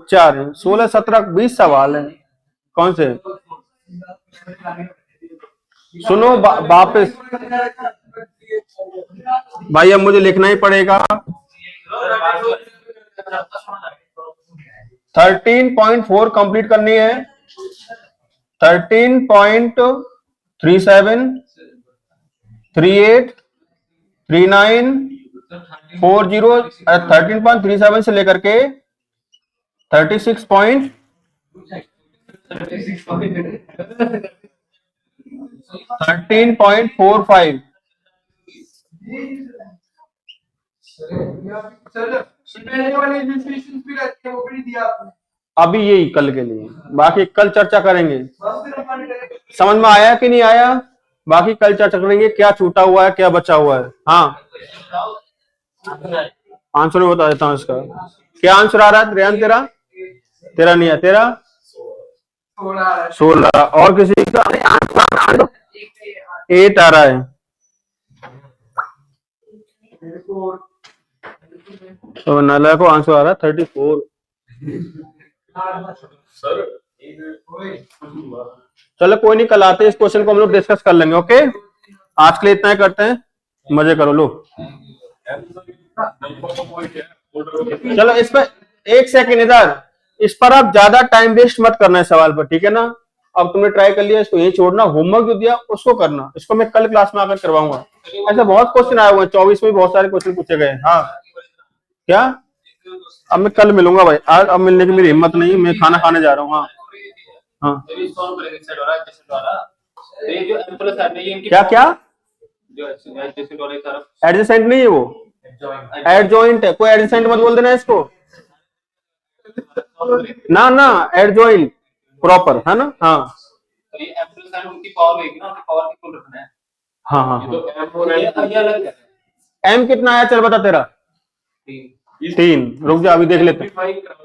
4 है, 16 17 20 सवाल है। कौन से? सुनो वापस भाई, अब मुझे लिखना ही पड़ेगा। 13.4 कंप्लीट करनी है, 13.37, 38, 39, 40, 13.37 से लेकर के 36 पॉइंट 13.45। अभी यही कल के लिए, बाकी कल चर्चा करेंगे। समझ में आया कि नहीं आया? बाकी कल चर्चा करेंगे, क्या छूटा हुआ है क्या बचा हुआ है। हाँ, आंसर में बता देता हूँ इसका। क्या आंसर आ रहा है रेहान तेरा? तेरा नहीं है, तेरा 16, और किसी का 8 आ रहा है। तो नाला को आंसर आ रहा है 34। चलो कोई नहीं, कल आते हैं, इस क्वेश्चन को हम लोग डिस्कस कर लेंगे। ओके, आज के लिए इतना ही करते हैं, मजे करो लो। चलो इस पे एक सेकंड इधर, इस पर आप ज्यादा टाइम वेस्ट मत करना है सवाल पर, ठीक है ना। अब तुमने ट्राई कर लिया, इसको यही छोड़ना, होमवर्क जो दिया उसको करना, इसको मैं कल क्लास में आकर करवाऊंगा। ऐसे बहुत क्वेश्चन आए हुए हैं, 24 में बहुत सारे क्वेश्चन पूछे गए। हाँ क्या, अब मैं कल मिलूंगा भाई, आज अब मिलने की मेरी हिम्मत नहीं है, मैं खाना खाने जा रहा हूँ। हाँ हाँ क्या क्या, एडजेसेंट नहीं है वो, एडजॉइंट है, कोई एडजेसेंट मत बोल देना इसको, ना ना, एडजॉइंट प्रॉपर है ना। हाँ हाँ हाँ हाँ, एम कितना आया चल बता तेरा। 3, रुक जा अभी देख लेते हैं।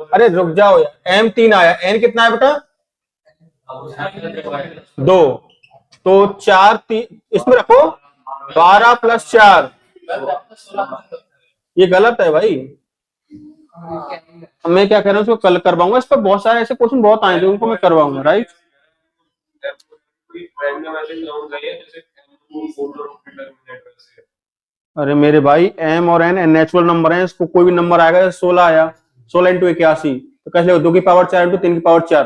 अरे रुक जाओ यार, एम 3 आया, एन कितना है बेटा 2, तो 4 3 इसमें रखो, 12 + 4, ये गलत है भाई। मैं क्या कह रहा हूँ, उसको कल करवाऊंगा, इस पर बहुत सारे ऐसे क्वेश्चन बहुत आए थे, उनको मैं करवाऊंगा, राइट। अरे मेरे भाई, एम और एन नेचुरल नंबर है, इसको कोई भी नंबर आएगा, 16 आया, 16 × 81, तो कैसे 2 की पावर 4 × 3 की पावर 4।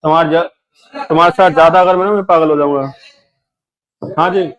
तुम्हारे साथ ज्यादा अगर मैं पागल हो जाऊंगा। हाँ जी